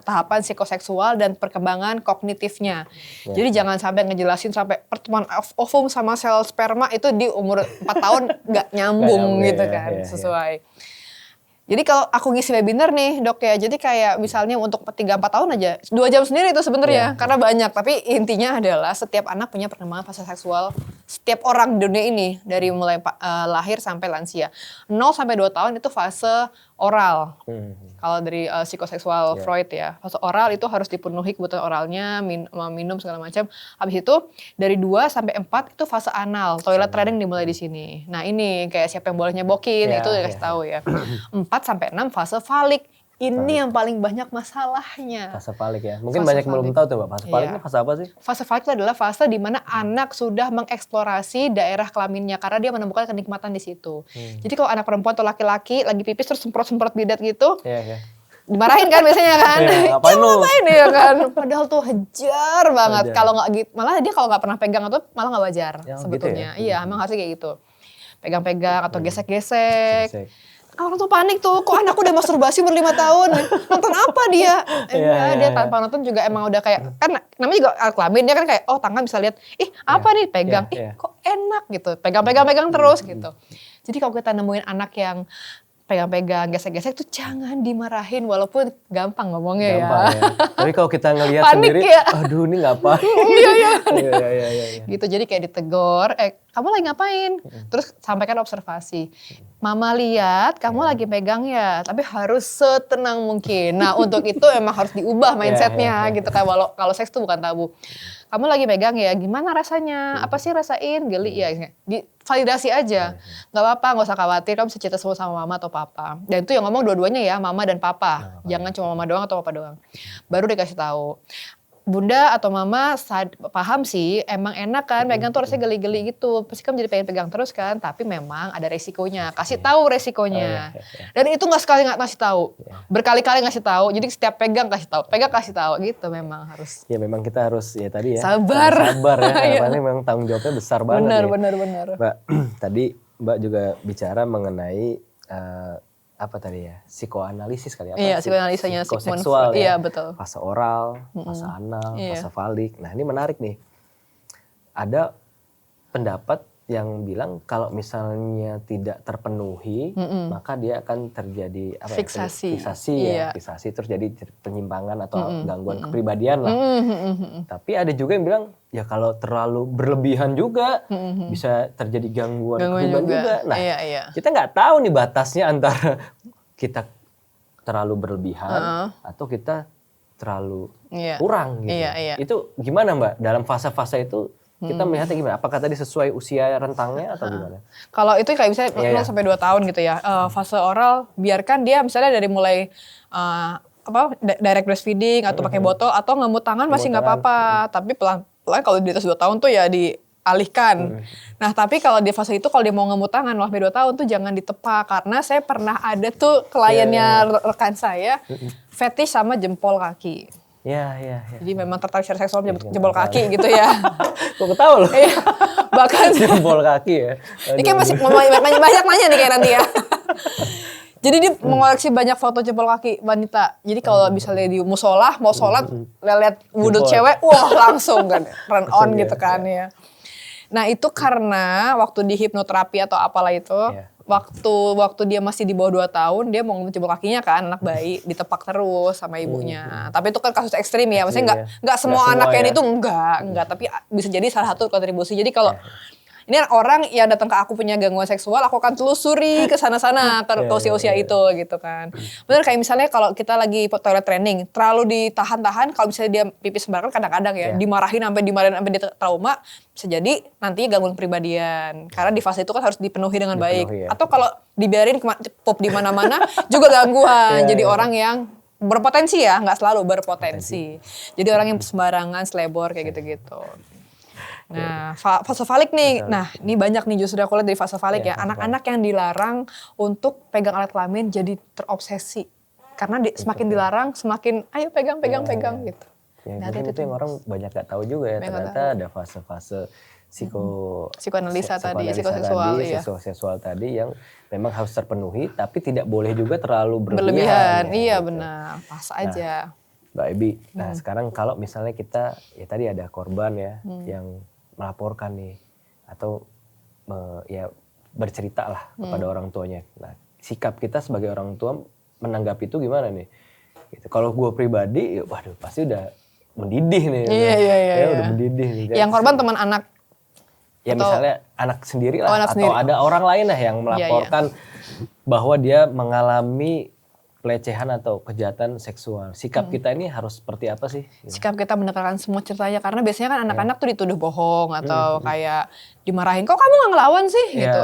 Speaker 1: tahapan psikoseksual dan perkembangan kognitifnya. Jadi jangan sampai ngejelasin sampai pertemuan ovum sama sel sperma itu di umur 4 tahun nggak nyambung gitu kan sesuai. Jadi kalau aku ngisi webinar nih dok ya, jadi kayak misalnya untuk 3-4 tahun aja, 2 jam sendiri itu sebenarnya, karena banyak. Tapi intinya adalah setiap anak punya perkembangan fase seksual, setiap orang di dunia ini, dari mulai lahir sampai lansia. 0 sampai 2 tahun itu fase oral. Kalau dari psikoseksual Freud ya, fase oral itu harus dipenuhi kebutuhan oralnya, minum segala macam. Habis itu dari 2 sampai 4 itu fase anal, toilet training dimulai di sini. Nah ini kayak siapa yang boleh nyebokin, itu dikasih tahu ya. 4 sampai 6 fase falik. Ini yang paling banyak masalahnya.
Speaker 2: Fase falik ya. Mungkin banyak yang belum tahu tuh Mbak, fase falik itu fase apa sih? Fase
Speaker 1: falik itu adalah fase di mana anak sudah mengeksplorasi daerah kelaminnya karena dia menemukan kenikmatan di situ. Jadi kalau anak perempuan atau laki-laki lagi pipis terus semprot-semprot bidat gitu, dimarahin kan biasanya kan. Ngapain ya kan? Padahal tuh hajar banget. Kalau nggak gitu, malah dia kalau nggak pernah pegang atau malah nggak wajar sebetulnya. Gitu ya? Iya, emang harusnya kayak gitu. Pegang-pegang atau gesek-gesek. Orang tuh panik tuh, kok anakku udah masturbasi umur 5 tahun, nonton apa dia? Dia tanpa nonton juga emang udah kayak, kan namanya juga alat kelamin, dia kan kayak, oh tangan bisa lihat, apa nih pegang, kok enak gitu, pegang terus gitu. Jadi kalau kita nemuin anak yang pegang-pegang, gesek-gesek tuh jangan dimarahin walaupun gampang ngomongnya ya.
Speaker 2: Tapi kalau kita ngelihat sendiri, aduh ini ngapain?
Speaker 1: Iya. Gitu, jadi kayak ditegor, kamu lagi ngapain? Terus sampaikan observasi. Mama lihat kamu lagi pegang ya, tapi harus setenang mungkin. Nah untuk itu emang harus diubah mindsetnya gitu. Kayak kalau seks tuh bukan tabu. Kamu lagi pegang ya, gimana rasanya? Apa sih rasain? Geli ya? Validasi aja. Gak apa-apa, gak usah khawatir. Kamu bisa cerita semua sama mama atau papa. Dan itu yang ngomong dua-duanya ya, mama dan papa. Jangan cuma mama doang atau papa doang. Baru dikasih tahu. Bunda atau mama paham sih, emang enak kan, pegang tuh rasanya geli-geli gitu. Pasti kamu jadi pengen pegang terus kan, tapi memang ada resikonya. Kasih tahu resikonya. Dan itu nggak sekali nggak ngasih tahu, berkali-kali ngasih tahu. Jadi setiap pegang kasih tahu gitu memang harus.
Speaker 2: Ya memang kita harus ya tadi ya.
Speaker 1: Sabar
Speaker 2: ya, karena memang tanggung jawabnya besar banget.
Speaker 1: Benar.
Speaker 2: Mbak, tadi Mbak juga bicara mengenai apa tadi ya, psikoanalisis kali ya?
Speaker 1: Iya, psikoanalisanya
Speaker 2: psikoseksual ya.
Speaker 1: Iya, betul.
Speaker 2: Fase oral, fase anal, fase falik. Nah ini menarik nih. Ada pendapat yang bilang kalau misalnya tidak terpenuhi, maka dia akan terjadi
Speaker 1: fiksasi.
Speaker 2: Fiksasi terus jadi penyimpangan atau gangguan kepribadian lah. Tapi ada juga yang bilang ya kalau terlalu berlebihan juga bisa terjadi gangguan kepribadian juga. Nah kita nggak tahu nih batasnya antara kita terlalu berlebihan atau kita terlalu kurang gitu. Itu gimana Mbak dalam fase-fase itu? Kita melihatnya gimana? Apakah tadi sesuai usia rentangnya atau gimana?
Speaker 1: Kalau itu kayak misalnya 0 sampai 2 tahun gitu ya. Fase oral biarkan dia misalnya dari mulai direct breastfeeding atau pakai botol atau ngemut tangan masih nggak apa-apa. Tapi pelan-pelan kalau di atas 2 tahun tuh ya dialihkan. Nah tapi kalau di fase itu kalau dia mau ngemut tangan sampai 2 tahun tuh jangan ditepak. Karena saya pernah ada tuh kliennya rekan saya fetish sama jempol kaki.
Speaker 2: Iya.
Speaker 1: Jadi memang tertarik secara seksual jempol kaki gitu ya.
Speaker 2: Kok ketawa loh?
Speaker 1: Bahkan
Speaker 2: jempol kaki ya.
Speaker 1: Ini kayak masih banyak nanya nih kayak nanti ya. Jadi dia mengoleksi banyak foto jempol kaki wanita. Jadi kalau misalnya di musola mau sholat lihat wudhu
Speaker 2: Jempol.
Speaker 1: cewek, wah langsung kan run on
Speaker 2: Langsung
Speaker 1: gitu
Speaker 2: ya,
Speaker 1: kan ya. Nah itu karena waktu di hipnoterapi atau apalah itu,
Speaker 2: Iya.
Speaker 1: waktu dia masih di bawah 2 tahun dia mau jempol kakinya kan anak bayi ditepak terus sama ibunya. Tapi itu kan kasus ekstrim ya, maksudnya
Speaker 2: Ekstrim
Speaker 1: nggak
Speaker 2: ya.
Speaker 1: semua
Speaker 2: Nggak
Speaker 1: anak
Speaker 2: semua
Speaker 1: yang
Speaker 2: ya.
Speaker 1: itu enggak, tapi bisa jadi salah satu kontribusi. Jadi kalau ini orang yang datang ke aku punya gangguan seksual, aku akan telusuri ke sana-sana ke usia-usia itu gitu kan. Bener kayak misalnya kalau kita lagi toilet training, terlalu ditahan-tahan, kalau misalnya dia pipis sembarangan kadang-kadang ya, dimarahin sampai dia trauma, bisa jadi nanti gangguan kepribadian. Karena di fase itu kan harus dipenuhi dengan baik.
Speaker 2: ya.
Speaker 1: Atau kalau dibiarin pop di mana-mana juga gangguan. Jadi orang yang berpotensi ya, nggak selalu berpotensi. Jadi orang yang sembarangan, selebor kayak gitu-gitu. Nah, fase falik nih. Nah, ini banyak nih justru aku lihat dari fase falik ya. Anak-anak yang dilarang untuk pegang alat kelamin jadi terobsesi. Karena semakin dilarang, semakin ayo pegang gitu.
Speaker 2: Ya,
Speaker 1: Nah,
Speaker 2: mungkin itu yang orang banyak gak tahu juga ya.
Speaker 1: Banyak nggak
Speaker 2: Ternyata ada fase-fase
Speaker 1: Psikoanalisa tadi,
Speaker 2: psikoseksual tadi yang memang harus terpenuhi, tapi tidak boleh juga terlalu
Speaker 1: berlebihan.
Speaker 2: ya,
Speaker 1: Iya
Speaker 2: gitu.
Speaker 1: benar, pas aja.
Speaker 2: Mbak Ebi, nah sekarang kalau misalnya kita, ya tadi ada korban ya, yang melaporkan nih, atau ya bercerita lah kepada orang tuanya. Nah, sikap kita sebagai orang tua menanggapi itu gimana nih? Gitu. Kalau gue pribadi, ya, waduh pasti udah mendidih nih.
Speaker 1: Iya.
Speaker 2: Udah mendidih nih.
Speaker 1: Yang korban teman anak.
Speaker 2: Ya
Speaker 1: atau,
Speaker 2: misalnya anak sendiri lah,
Speaker 1: anak
Speaker 2: atau
Speaker 1: sendiri.
Speaker 2: ada orang lain lah yang melaporkan bahwa dia mengalami pelecehan atau kejahatan seksual. Sikap kita ini harus seperti apa sih?
Speaker 1: Sikap kita menekankan semua ceritanya, karena biasanya kan anak-anak tuh dituduh bohong atau kayak dimarahin, kok kamu gak ngelawan sih gitu.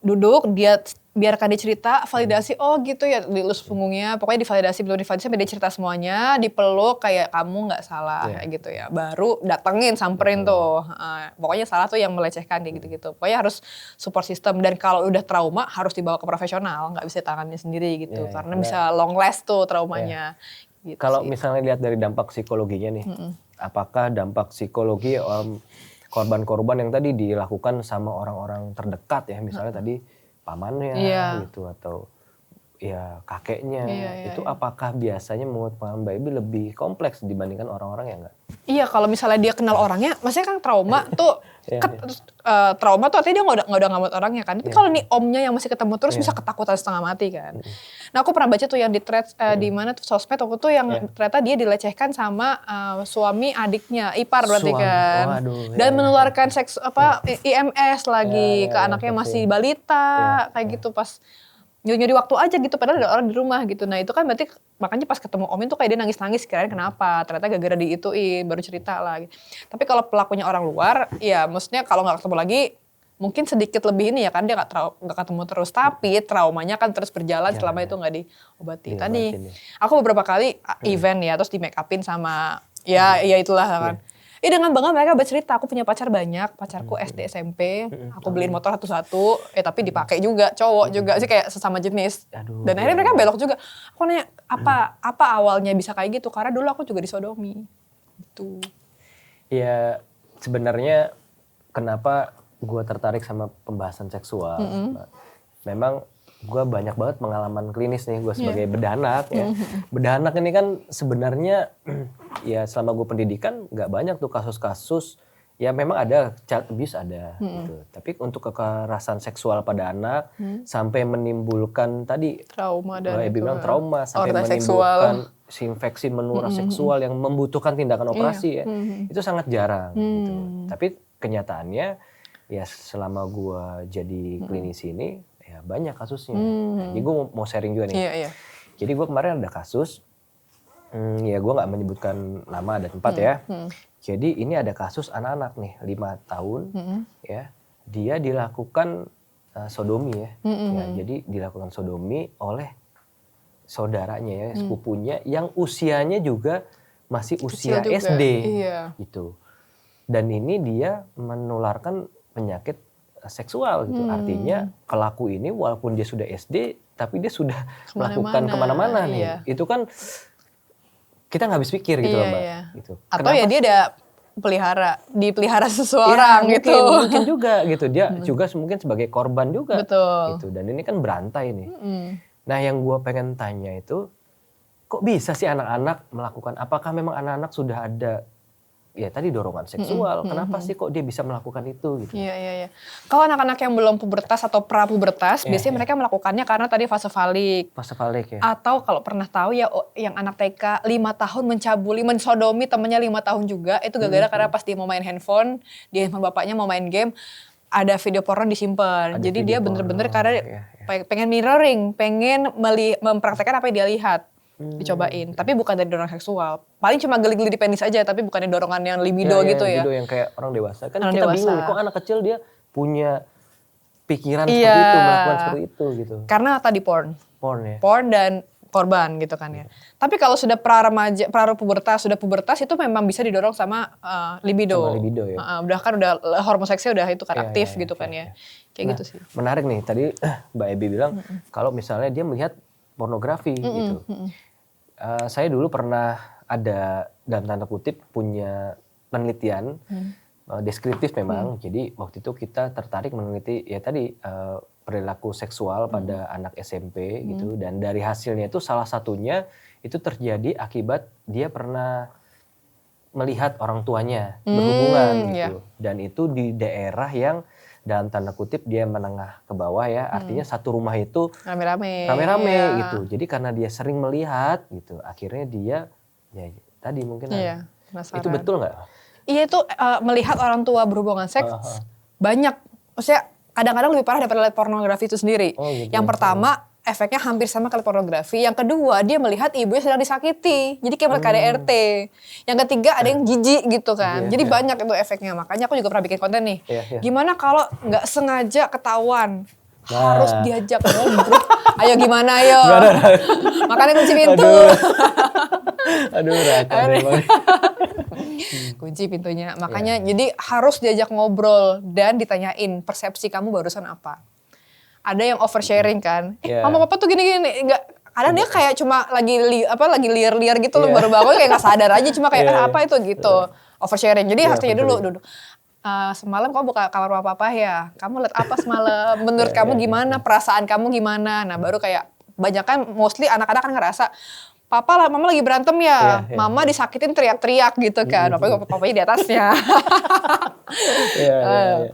Speaker 1: Duduk, dia biarkan dia cerita, validasi, oh gitu ya, dilus punggungnya, pokoknya divalidasi, belum divalidasi sampai dia cerita semuanya, dipeluk kayak kamu gak salah kayak gitu ya. Baru datengin, samperin tuh, pokoknya salah tuh yang melecehkan kayak gitu-gitu. Pokoknya harus support system, dan kalau udah trauma harus dibawa ke profesional, gak bisa tangannya sendiri gitu, karena bisa long last tuh traumanya. Gitu
Speaker 2: kalau
Speaker 1: sih.
Speaker 2: misalnya lihat dari dampak psikologinya nih, apakah dampak psikologi korban-korban yang tadi dilakukan sama orang-orang terdekat ya, misalnya tadi pamannya gitu atau ya kakeknya, itu apakah biasanya menurut pengalaman Mbak Ibi lebih kompleks dibandingkan orang-orang yang enggak?
Speaker 1: Iya, kalau misalnya dia kenal orangnya, maksudnya kan trauma tuh, trauma tuh artinya dia nggak udah ngamut orangnya kan. Tapi kalau nih omnya yang masih ketemu terus bisa ketakutan setengah mati kan. Nah aku pernah baca tuh yang di thread di mana tuh sosmed waktu tuh yang ternyata dia dilecehkan sama suami adiknya, ipar berarti kan.
Speaker 2: Waduh,
Speaker 1: dan menularkan seks IMS lagi ke anaknya masih balita kayak gitu pas nyuri waktu aja gitu, padahal ada orang di rumah gitu. Nah itu kan berarti makanya pas ketemu Om itu kayak dia nangis-nangis, kirain kenapa, ternyata gara-gara diituin, baru cerita lah. Tapi kalau pelakunya orang luar, ya maksudnya kalau nggak ketemu lagi, mungkin sedikit lebih ini ya kan, dia nggak ketemu terus, tapi traumanya kan terus berjalan selama itu nggak diobati. Tadi aku beberapa kali event ya, terus di make upin sama, ya itulah kan. Dengan bangga mereka bercerita, aku punya pacar banyak, pacarku SD SMP, aku beliin motor satu-satu, tapi dipakai juga, cowok juga sih kayak sesama jenis. Dan akhirnya mereka belok juga. Aku nanya, apa awalnya bisa kayak gitu? Karena dulu aku juga disodomi. Gitu.
Speaker 2: Ya sebenarnya kenapa gue tertarik sama pembahasan seksual, memang gue banyak banget pengalaman klinis nih, gue sebagai bedanak ya. Bedanak ini kan sebenarnya ya selama gue pendidikan nggak banyak tuh kasus-kasus, ya memang ada child abuse ada gitu. Tapi untuk kekerasan seksual pada anak sampai menimbulkan tadi
Speaker 1: trauma dan
Speaker 2: bilang trauma sampai menimbulkan infeksi menular seksual yang membutuhkan tindakan operasi ya, itu sangat jarang gitu. Tapi kenyataannya ya selama gue jadi klinisi ini ya banyak kasusnya. Jadi gue mau sharing juga nih. Jadi gue kemarin ada kasus, ya gue nggak menyebutkan nama dan tempat ya. Jadi ini ada kasus anak-anak nih 5 tahun, ya dia dilakukan sodomi ya. Jadi dilakukan sodomi oleh saudaranya ya, sepupunya yang usianya juga masih usia SD, gitu. Dan ini dia menularkan penyakit seksual gitu. Artinya pelaku ini walaupun dia sudah SD, tapi dia sudah melakukan kemana-mana nih. Itu kan kita nggak habis pikir gitu loh Mbak. Gitu.
Speaker 1: Atau ya dia ada dipelihara seseorang gitu.
Speaker 2: Mungkin juga gitu. Dia juga mungkin sebagai korban juga.
Speaker 1: Betul.
Speaker 2: Gitu. Dan ini kan berantai nih. Nah yang gue pengen tanya itu, kok bisa sih anak-anak melakukan, apakah memang anak-anak sudah ada ya tadi dorongan seksual, kenapa sih kok dia bisa melakukan itu gitu?
Speaker 1: Iya. Kalau anak-anak yang belum pubertas atau pra-pubertas, biasanya mereka melakukannya karena tadi fase falik.
Speaker 2: Fase falik ya?
Speaker 1: Atau kalau pernah tahu ya yang anak TK 5 tahun mensodomi temennya 5 tahun juga, itu gara-gara karena pas dia mau main handphone bapaknya mau main game, ada video porno disimpan. Jadi dia bener-bener karena pengen mirroring, pengen mempraktekkan apa yang dia lihat. Dicobain, tapi bukan dari dorongan seksual. Paling cuma geli-geli di penis aja, tapi bukan dorongan yang libido gitu ya.
Speaker 2: Libido yang kayak orang dewasa. Kan
Speaker 1: orang
Speaker 2: kita
Speaker 1: dewasa.
Speaker 2: bingung, kok anak kecil dia punya pikiran seperti itu, melakukan seperti itu gitu.
Speaker 1: Karena tadi porn
Speaker 2: Ya?
Speaker 1: Porn dan korban gitu kan ya. Tapi kalau sudah pra-remaja, pra-pubertas, sudah pubertas itu memang bisa didorong sama libido.
Speaker 2: Sama libido ya.
Speaker 1: Udah hormon seksnya udah itu kan aktif gitu kan ya. Kayak gitu sih.
Speaker 2: Menarik nih, tadi Mbak Ebi bilang kalau misalnya dia melihat pornografi gitu. Saya dulu pernah ada dalam tanda kutip punya penelitian deskriptif memang. Jadi waktu itu kita tertarik meneliti ya tadi perilaku seksual pada anak SMP gitu, dan dari hasilnya itu salah satunya itu terjadi akibat dia pernah melihat orang tuanya berhubungan gitu. Dan itu di daerah yang dalam tanda kutip dia menengah ke bawah ya, artinya satu rumah itu rame-rame gitu. Jadi karena dia sering melihat gitu, akhirnya dia ya tadi mungkin itu betul nggak?
Speaker 1: Iya itu melihat orang tua berhubungan seks banyak, maksudnya kadang-kadang lebih parah daripada lihat pornografi itu sendiri. Gitu. Yang pertama efeknya hampir sama kayak pornografi. Yang kedua dia melihat ibunya sedang disakiti, jadi kayak mereka KDRT. Yang ketiga ada yang jijik gitu kan. Jadi banyak itu efeknya. Makanya aku juga pernah bikin konten nih. Gimana kalau nggak sengaja ketahuan? Harus diajak ngobrol. Ayo gimana ayo? Makanya kunci pintu.
Speaker 2: Aduh racun emang.
Speaker 1: Kunci pintunya. Makanya jadi harus diajak ngobrol dan ditanyain persepsi kamu barusan apa. Ada yang oversharing kan, mama papa tuh gini-gini, nggak, kadang dia kayak cuma lagi liar-liar gitu loh, baru bangun kayak nggak sadar aja, cuma kayak apa itu gitu, oversharing. Jadi harus tanya dulu, semalam kamu buka kamar papa ya, kamu lihat apa semalam, menurut kamu gimana, perasaan kamu gimana, nah baru kayak banyak kan mostly anak-anak kan ngerasa, mama lagi berantem ya, mama disakitin teriak-teriak gitu kan, papanya di atasnya.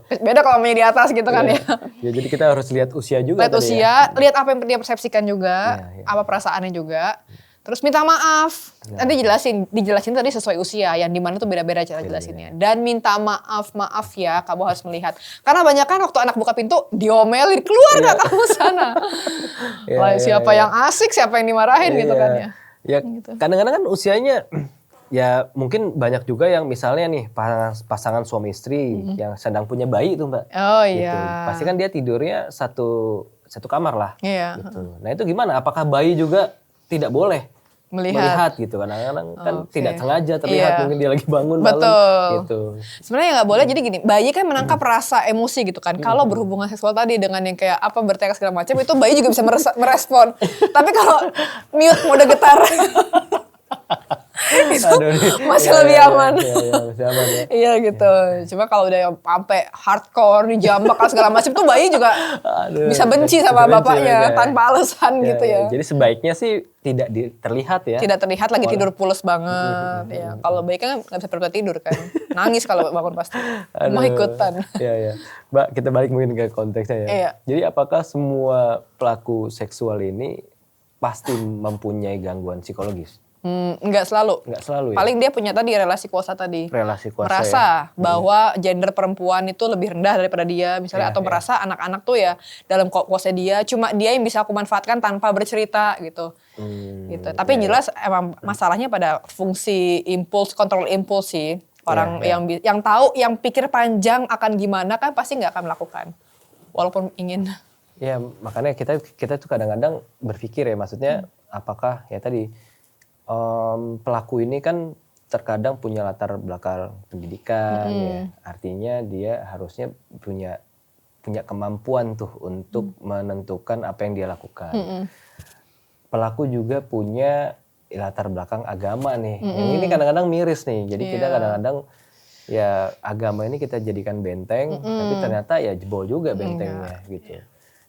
Speaker 1: Beda kalau mamanya di atas gitu kan ya.
Speaker 2: Ya jadi kita harus lihat usia juga.
Speaker 1: Lihat usia, lihat apa yang dia persepsikan juga, apa perasaannya juga. Terus minta maaf, nanti dijelasin tadi sesuai usia, yang dimana tuh beda-beda cara jelasinnya. Dan minta maaf ya, kamu harus melihat. Karena banyak kan waktu anak buka pintu, diomelin, keluar gak kamu sana. Siapa yang asik, siapa yang dimarahin gitu kan ya.
Speaker 2: Ya kadang-kadang kan usianya ya mungkin banyak juga yang misalnya nih pasangan suami istri yang sedang punya bayi itu Mbak.
Speaker 1: Oh iya.
Speaker 2: Gitu. Pasti kan dia tidurnya satu kamar lah.
Speaker 1: Iya.
Speaker 2: Gitu. Nah itu gimana? Apakah bayi juga tidak boleh melihat gitu? Kadang-kadang kan tidak sengaja terlihat mungkin dia lagi bangun malam gitu. Sebenarnya
Speaker 1: nggak boleh. Jadi gini, bayi kan menangkap rasa emosi gitu kan. Kalau berhubungan seksual tadi dengan yang kayak apa berteriak segala macam, itu bayi juga bisa merespon. Tapi kalau mute mode getar itu masih lebih aman. Iya gitu. Cuma kalau udah sampai hardcore dijambak segala macam tuh bayi juga bisa benci sama bapaknya tanpa alasan gitu ya.
Speaker 2: Jadi sebaiknya sih tidak terlihat ya.
Speaker 1: Tidak terlihat lagi tidur pules banget ya. Kalau bayi kan nggak bisa berbuat tidur kan. Nangis kalau bangun pasti. Mau ikutan.
Speaker 2: Iya. Mbak, kita balik mungkin ke konteksnya ya.
Speaker 1: Iya.
Speaker 2: Jadi apakah semua pelaku seksual ini pasti mempunyai gangguan psikologis?
Speaker 1: Enggak selalu.
Speaker 2: Ya?
Speaker 1: Paling dia punya tadi relasi kuasa tadi.
Speaker 2: Relasi kuasa
Speaker 1: merasa bahwa gender perempuan itu lebih rendah daripada dia misalnya, atau merasa anak-anak tuh ya dalam kuasa dia, cuma dia yang bisa aku manfaatkan tanpa bercerita gitu. Gitu. Tapi yang jelas emang masalahnya pada fungsi kontrol impuls sih. Orang yang tahu, yang pikir panjang akan gimana kan pasti nggak akan melakukan walaupun ingin.
Speaker 2: Ya makanya kita tuh kadang-kadang berpikir ya, maksudnya apakah ya tadi pelaku ini kan terkadang punya latar belakang pendidikan ya, artinya dia harusnya punya kemampuan tuh untuk menentukan apa yang dia lakukan. Pelaku juga punya latar belakang agama nih, yang ini kadang-kadang miris nih, jadi kita kadang-kadang ya agama ini kita jadikan benteng, tapi ternyata ya jebol juga bentengnya gitu.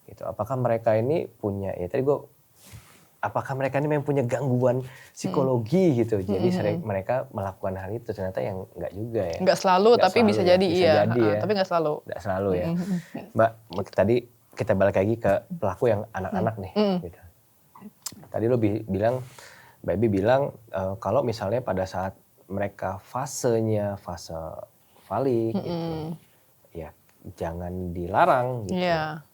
Speaker 2: Gitu. Apakah mereka ini punya apakah mereka ini memang punya gangguan psikologi gitu. Jadi sering mereka melakukan hal itu, ternyata yang enggak juga ya.
Speaker 1: Enggak selalu, tapi bisa jadi iya.
Speaker 2: Ya.
Speaker 1: Tapi enggak selalu.
Speaker 2: Enggak selalu ya. Mbak, tadi kita balik lagi ke pelaku yang anak-anak nih. Gitu. Tadi lo bilang, Mbak Ibi bilang kalau misalnya pada saat mereka fase falik gitu, ya jangan dilarang gitu.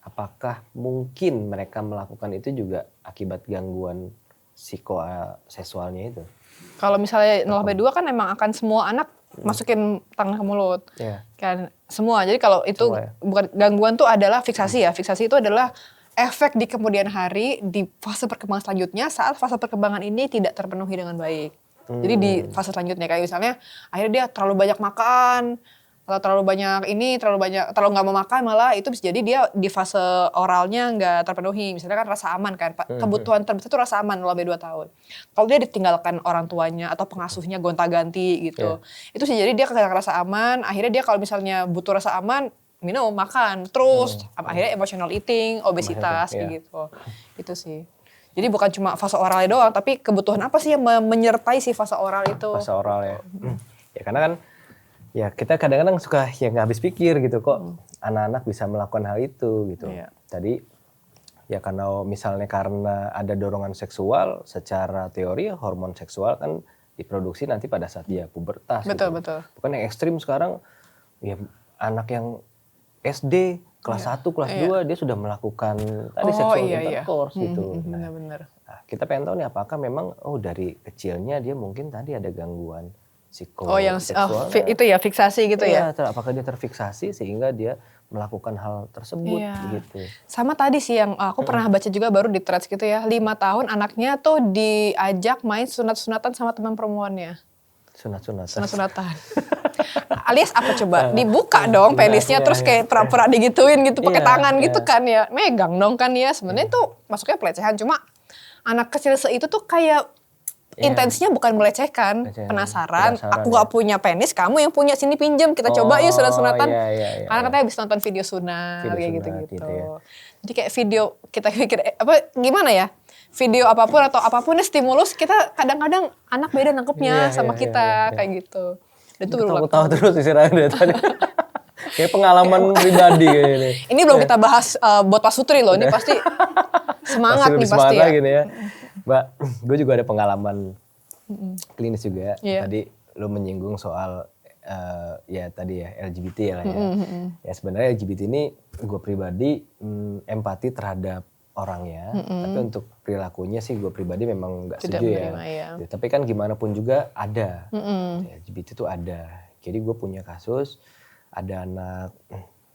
Speaker 2: Apakah mungkin mereka melakukan itu juga akibat gangguan psikoseksualnya itu?
Speaker 1: Kalau misalnya 0-2 kan emang akan semua anak masukin tangan ke mulut. Kan semua. Jadi kalau itu bukan gangguan tuh adalah fiksasi ya. Fiksasi itu adalah efek di kemudian hari di fase perkembangan selanjutnya saat fase perkembangan ini tidak terpenuhi dengan baik. Jadi di fase selanjutnya kayak misalnya akhirnya dia terlalu banyak makan atau terlalu nggak mau makan, malah itu bisa jadi dia di fase oralnya nggak terpenuhi. Misalnya kan rasa aman kan, kebutuhan terbesar itu rasa aman lebih 2 tahun. Kalau dia ditinggalkan orang tuanya atau pengasuhnya gonta-ganti gitu, itu bisa jadi dia kehilangan rasa aman. Akhirnya dia kalau misalnya butuh rasa aman, minum, makan terus, akhirnya emotional eating, obesitas kayak gitu. Itu sih. Jadi bukan cuma fase oralnya doang, tapi kebutuhan apa sih yang menyertai si fase oral itu?
Speaker 2: Fase oral ya. Ya karena kan ya kita kadang-kadang suka ya nggak habis pikir gitu kok anak-anak bisa melakukan hal itu gitu. Tadi ya karena misalnya karena ada dorongan seksual, secara teori hormon seksual kan diproduksi nanti pada saat dia pubertas.
Speaker 1: Betul,
Speaker 2: gitu.
Speaker 1: betul.
Speaker 2: Bukan yang ekstrim sekarang ya anak yang SD kelas 1, kelas 2 dia sudah melakukan tadi sexual intercourse gitu.
Speaker 1: Benar-benar.
Speaker 2: Nah, kita pengen tahu nih apakah memang dari kecilnya dia mungkin tadi ada gangguan
Speaker 1: yang itu ya fiksasi gitu ya.
Speaker 2: Apakah dia terfiksasi sehingga dia melakukan hal tersebut gitu.
Speaker 1: Sama tadi sih yang aku pernah baca juga baru di threads gitu ya. 5 tahun anaknya tuh diajak main sunat-sunatan sama teman perempuannya. Sunat-sunatan. Alias apa coba? Dibuka dong penisnya terus kayak pura-pura digituin gitu pakai tangan gitu kan ya. Megang dong kan ya. Sebenarnya tuh masuknya pelecehan, cuma anak kecil itu tuh kayak intensinya bukan melecehkan, penasaran. Aku gak punya penis, kamu yang punya, sini pinjem, kita coba yuk sunat-sunatan. Karena katanya habis nonton video sunat kayak gitu-gitu. Jadi kayak video kita pikir gimana ya? Video apapun atau apapun stimulus, kita kadang-kadang anak beda nangkepnya sama kita kayak gitu. Dan itu berulang.
Speaker 2: Tahu terus istilahnya tadi. Kayak pengalaman pribadi kayak ini.
Speaker 1: Ini belum kita bahas buat Pak Sutri loh, ini pasti semangat nih pasti ya.
Speaker 2: Gini ya. Mbak, gue juga ada pengalaman klinis juga. Tadi lo menyinggung soal tadi ya LGBT lah ya. Ya sebenarnya LGBT ini gue pribadi empati terhadap orangnya, tapi untuk perilakunya sih gue pribadi memang nggak setuju ya. Tapi kan gimana pun juga ada, LGBT itu ada. Jadi gue punya kasus, ada anak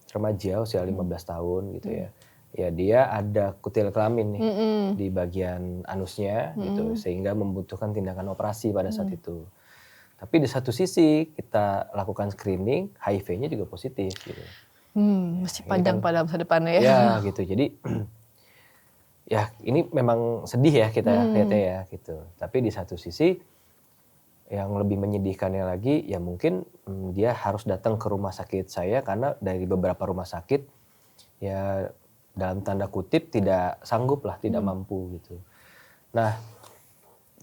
Speaker 2: remaja usia 15 tahun gitu ya. Ya dia ada kutil kelamin nih di bagian anusnya gitu, sehingga membutuhkan tindakan operasi pada saat itu. Tapi di satu sisi kita lakukan screening, HIV-nya juga positif gitu.
Speaker 1: Masih panjang pada masa depannya ya.
Speaker 2: Ya gitu, jadi ya ini memang sedih ya kita lihatnya ya gitu. Tapi di satu sisi yang lebih menyedihkannya lagi ya mungkin dia harus datang ke rumah sakit saya karena dari beberapa rumah sakit ya dalam tanda kutip tidak sanggup lah, tidak mampu gitu. Nah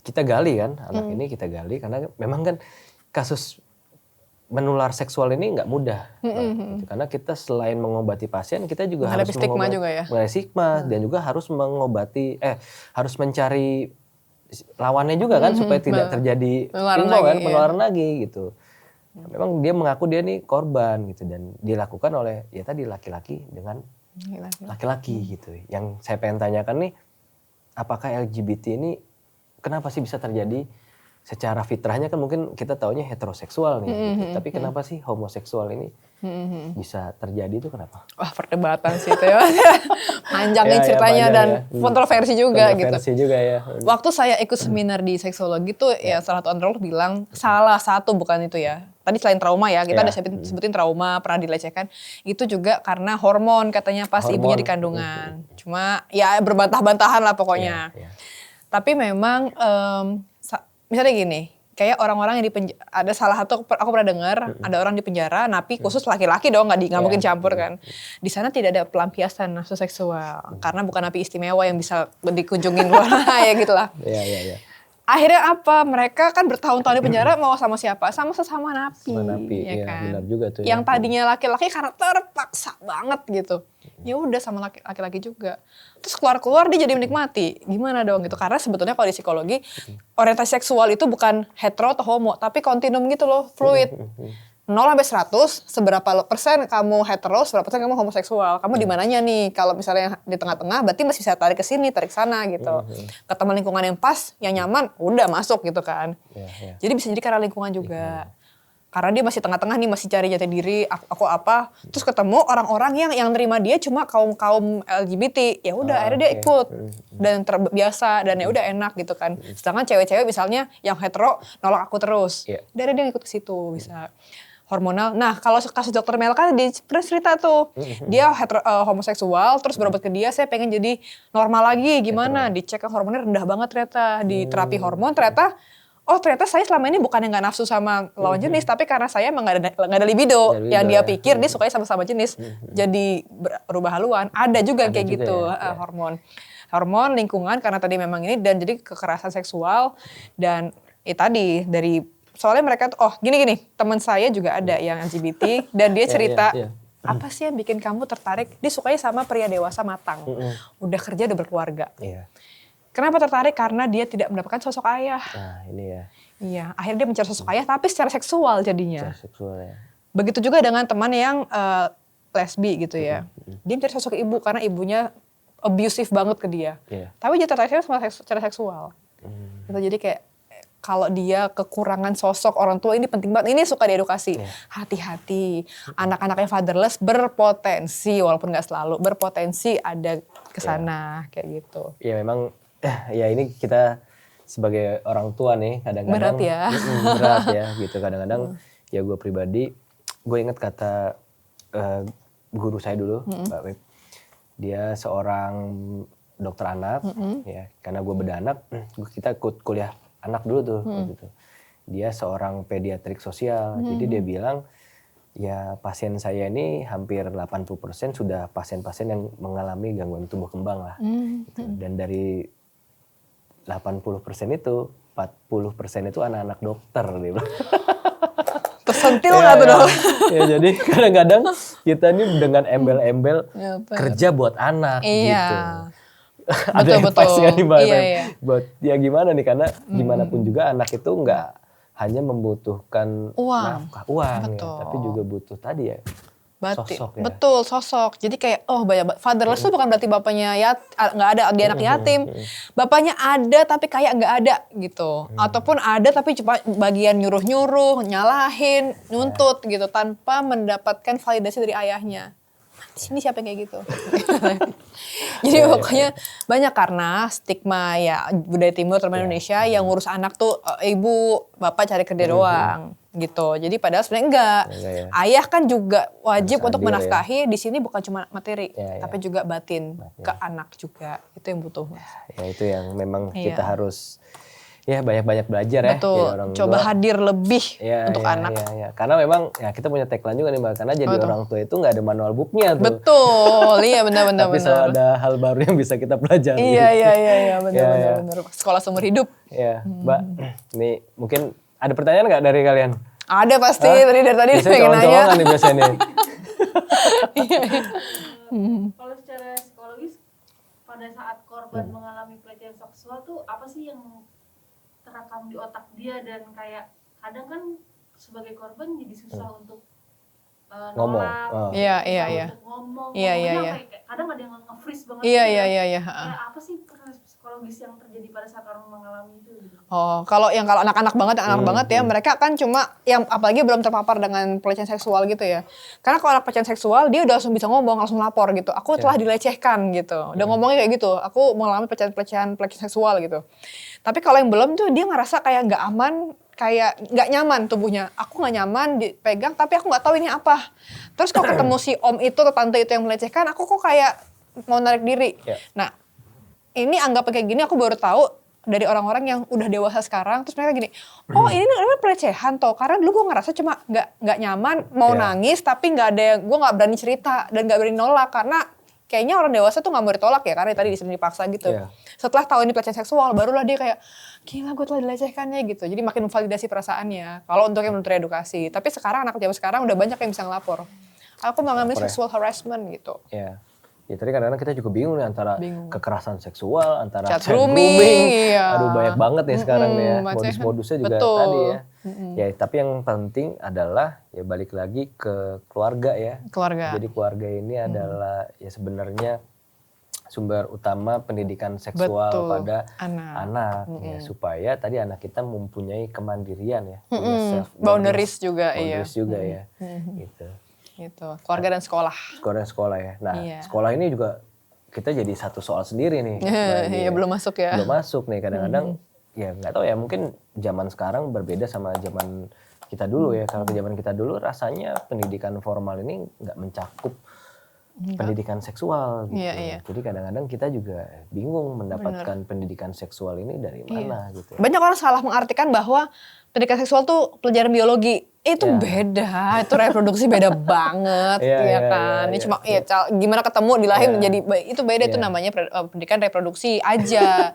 Speaker 2: kita gali kan anak ini kita gali karena memang kan kasus menular seksual ini nggak mudah, gitu. Karena kita selain mengobati pasien kita juga harus mengenai stigma dan juga harus harus mencari lawannya juga kan supaya tidak terjadi penularan lagi gitu. Memang dia mengaku dia nih korban gitu dan dilakukan oleh ya tadi laki-laki dengan laki-laki gitu. Yang saya pengen tanyakan nih, apakah LGBT ini kenapa sih bisa terjadi? Secara fitrahnya kan mungkin kita taunya heteroseksual nih, gitu. Tapi kenapa sih homoseksual ini bisa terjadi itu kenapa?
Speaker 1: Wah perdebatan sih itu ya, panjangnya ceritanya dan kontroversi juga gitu.
Speaker 2: Ya.
Speaker 1: Waktu saya ikut seminar di seksologi tuh ya salah satu androlog bilang salah satu bukan itu ya. Tadi selain trauma ya, kita udah sebutin trauma, pernah dilecehkan. Itu juga karena hormon katanya pas ibunya di kandungan. Cuma ya berbantah-bantahan lah pokoknya. Tapi memang misalnya gini, kayak orang-orang yang ada salah satu aku pernah dengar ada orang di penjara napi khusus laki-laki dong nggak mungkin campur kan. Di sana tidak ada pelampiasan nafsu seksual karena bukan napi istimewa yang bisa dikunjungin luar ya gitulah.
Speaker 2: Iya.
Speaker 1: Akhirnya apa? Mereka kan bertahun-tahun di penjara mau sama siapa? Sama sesama napi.
Speaker 2: Sama napi,
Speaker 1: ya
Speaker 2: iya,
Speaker 1: kan?
Speaker 2: benar juga tuh.
Speaker 1: Yang tadinya laki-laki karena terpaksa banget gitu. Ya udah sama laki-laki juga. Terus keluar-keluar dia jadi menikmati. Gimana dong gitu? Karena sebetulnya kalau di psikologi orientasi seksual itu bukan hetero atau homo, tapi kontinum gitu loh, fluid. 0 sampai 100, seberapa persen kamu hetero, seberapa persen kamu homoseksual. Kamu di mananya nih? Kalau misalnya di tengah-tengah, berarti masih bisa tarik ke sini, tarik sana gitu. Ketemu lingkungan yang pas, yang nyaman, udah masuk gitu kan. Jadi bisa jadi karena lingkungan juga. Karena dia masih tengah-tengah nih, masih cari jati diri, aku apa. Terus ketemu orang-orang yang nerima dia cuma kaum LGBT. Ya udah, akhirnya dia ikut dan terbiasa dan ya udah enak gitu kan. Sedangkan cewek-cewek misalnya yang hetero nolak aku terus. Dari dia ngikut ke situ bisa. Hormonal. Nah, kalau kasus dokter Mel kan dia pernah cerita tuh. Dia homoseksual, terus berobat ke dia, saya pengen jadi normal lagi. Gimana? Dicek hormonnya rendah banget ternyata. Di terapi hormon ternyata, ternyata saya selama ini bukan yang gak nafsu sama lawan jenis, tapi karena saya emang gak ada libido. Yang dia pikir dia sukanya sama-sama jenis. Jadi berubah haluan. Ada juga kayak juga gitu hormon. Hormon, lingkungan, karena tadi memang ini, dan jadi kekerasan seksual. Dan tadi dari soalnya mereka tuh, gini, teman saya juga ada yang LGBT dan dia cerita, apa sih yang bikin kamu tertarik? Dia sukanya sama pria dewasa matang, udah kerja, udah berkeluarga. Kenapa tertarik? Karena dia tidak mendapatkan sosok ayah.
Speaker 2: Nah ini ya.
Speaker 1: Iya, akhirnya dia mencari sosok ayah tapi secara seksual jadinya.
Speaker 2: Secara seksual ya.
Speaker 1: Begitu juga dengan teman yang lesbi gitu ya. Dia mencari sosok ibu karena ibunya abusive banget ke dia. Tapi dia tertarik sama secara seksual. Gitu, jadi kayak kalau dia kekurangan sosok orang tua ini penting banget. Ini suka diedukasi. Hati-hati. Anak-anak yang fatherless berpotensi, walaupun nggak selalu, berpotensi ada kesana kayak gitu.
Speaker 2: Ya memang, ya ini kita sebagai orang tua nih kadang-kadang.
Speaker 1: Berat ya.
Speaker 2: Berat ya gitu. Kadang-kadang ya gue pribadi, gue inget kata guru saya dulu, Mbak Wib. Dia seorang dokter anak, ya karena gue beranak, kita ikut kuliah anak dulu tuh gitu. Dia seorang pediatrik sosial. Jadi dia bilang ya pasien saya ini hampir 80% sudah pasien-pasien yang mengalami gangguan tumbuh kembang lah. Gitu. Dan dari 80% itu 40% itu anak-anak dokter dia bilang.
Speaker 1: Tersentil nggak tuh dong?
Speaker 2: Ya jadi kadang-kadang kita ini dengan embel-embel kerja buat anak gitu. Ada yang pasnya nih Mbak. Buat ya gimana nih, karena gimana pun juga anak itu nggak hanya membutuhkan nafkah, uang ya, tapi juga butuh tadi ya sosok ya.
Speaker 1: Betul, sosok. Jadi kayak banyak fatherless itu bukan berarti bapaknya nggak ada, dia anak yatim. Bapaknya ada tapi kayak nggak ada gitu. Ataupun ada tapi cuma bagian nyuruh-nyuruh, nyalahin, nuntut gitu tanpa mendapatkan validasi dari ayahnya. Sini siapa yang kayak gitu. Jadi pokoknya banyak karena stigma ya budaya timur terutama Indonesia yang ngurus anak tuh ibu, bapak cari kerja doang gitu. Jadi padahal sebenarnya enggak. Ayah kan juga wajib untuk menafkahi di sini bukan cuma materi tapi juga batin ke anak juga. Itu yang butuh.
Speaker 2: Ya itu yang memang kita harus banyak-banyak belajar ya.
Speaker 1: Betul,
Speaker 2: orang
Speaker 1: coba
Speaker 2: tua.
Speaker 1: hadir lebih untuk anak.
Speaker 2: Karena memang kita punya tagline juga nih Mbak, karena jadi orang tua itu nggak ada manual booknya tuh.
Speaker 1: Betul, iya benar-benar.
Speaker 2: Tapi selalu ada hal baru yang bisa kita pelajari.
Speaker 1: Iya, benar-benar. Sekolah seumur hidup.
Speaker 2: Iya, Mbak, ini mungkin ada pertanyaan nggak dari kalian?
Speaker 1: Ada pasti, dari tadi pengen nanya.
Speaker 2: Nih biasanya nih.
Speaker 3: Kalau secara psikologis, pada saat korban mengalami pelecehan seksual tuh apa sih yang terekam di otak dia, dan kayak kadang kan sebagai korban jadi susah untuk nolak,
Speaker 1: Iya.
Speaker 3: untuk ngomong,
Speaker 1: Iya.
Speaker 3: Kayak kadang ada yang nge-freeze banget.
Speaker 1: Iya.
Speaker 3: Kayak apa sih proses psikologis yang terjadi pada saat orang mengalami itu? Gitu?
Speaker 1: Kalau anak-anak banget, ya mereka kan cuma yang apalagi belum terpapar dengan pelecehan seksual gitu ya. Karena kalau anak pelecehan seksual dia udah langsung bisa ngomong, langsung lapor gitu. Aku telah dilecehkan gitu. Udah ngomongnya kayak gitu. Aku mengalami pelecehan seksual gitu. Tapi kalau yang belum tuh dia ngerasa kayak nggak aman, kayak nggak nyaman tubuhnya. Aku nggak nyaman dipegang, tapi aku nggak tahu ini apa. Terus kalau ketemu si om itu atau tante itu yang melecehkan, aku kok kayak mau narik diri. Nah, ini anggap kayak gini aku baru tahu dari orang-orang yang udah dewasa sekarang, terus mereka gini, oh ini namanya pelecehan toh, karena dulu gue ngerasa cuma nggak nyaman, mau nangis tapi nggak ada, gue nggak berani cerita dan nggak berani nolak karena kayaknya orang dewasa tuh nggak mau ditolak ya, karena tadi disini dipaksa gitu. Setelah tahu ini pelecehan seksual, barulah dia kayak, gila gue telah dilecehkannya gitu. Jadi makin memvalidasi perasaannya. Kalau untuk yang menurut edukasi. Tapi sekarang anak zaman sekarang udah banyak yang bisa ngelapor. Aku mengalami sexual harassment gitu.
Speaker 2: Ya tadi kadang-kadang kita juga bingung nih antara kekerasan seksual, antara
Speaker 1: chat grooming.
Speaker 2: Aduh banyak banget nih sekarang nih ya. Modus-modusnya juga tadi ya. Ya tapi yang penting adalah ya balik lagi ke keluarga ya. Jadi keluarga ini adalah ya sebenarnya sumber utama pendidikan seksual pada anak ya, supaya tadi anak kita mempunyai kemandirian ya, punya self
Speaker 1: boundaries juga
Speaker 2: ya, gitu.
Speaker 1: Keluarga dan sekolah.
Speaker 2: Ya. Nah, sekolah ini juga kita jadi satu soal sendiri nih.
Speaker 1: Belum masuk ya.
Speaker 2: Belum masuk nih kadang-kadang ya nggak tahu ya, mungkin zaman sekarang berbeda sama zaman kita dulu ya. Kalau zaman kita dulu rasanya pendidikan formal ini nggak mencakup pendidikan seksual gitu. Jadi kadang-kadang kita juga bingung mendapatkan pendidikan seksual ini dari mana gitu.
Speaker 1: Banyak orang salah mengartikan bahwa pendidikan seksual tuh pelajaran biologi. Itu beda, itu reproduksi beda banget kan. Ini cuma gimana ketemu di lahir jadi itu beda, itu namanya pendidikan reproduksi aja.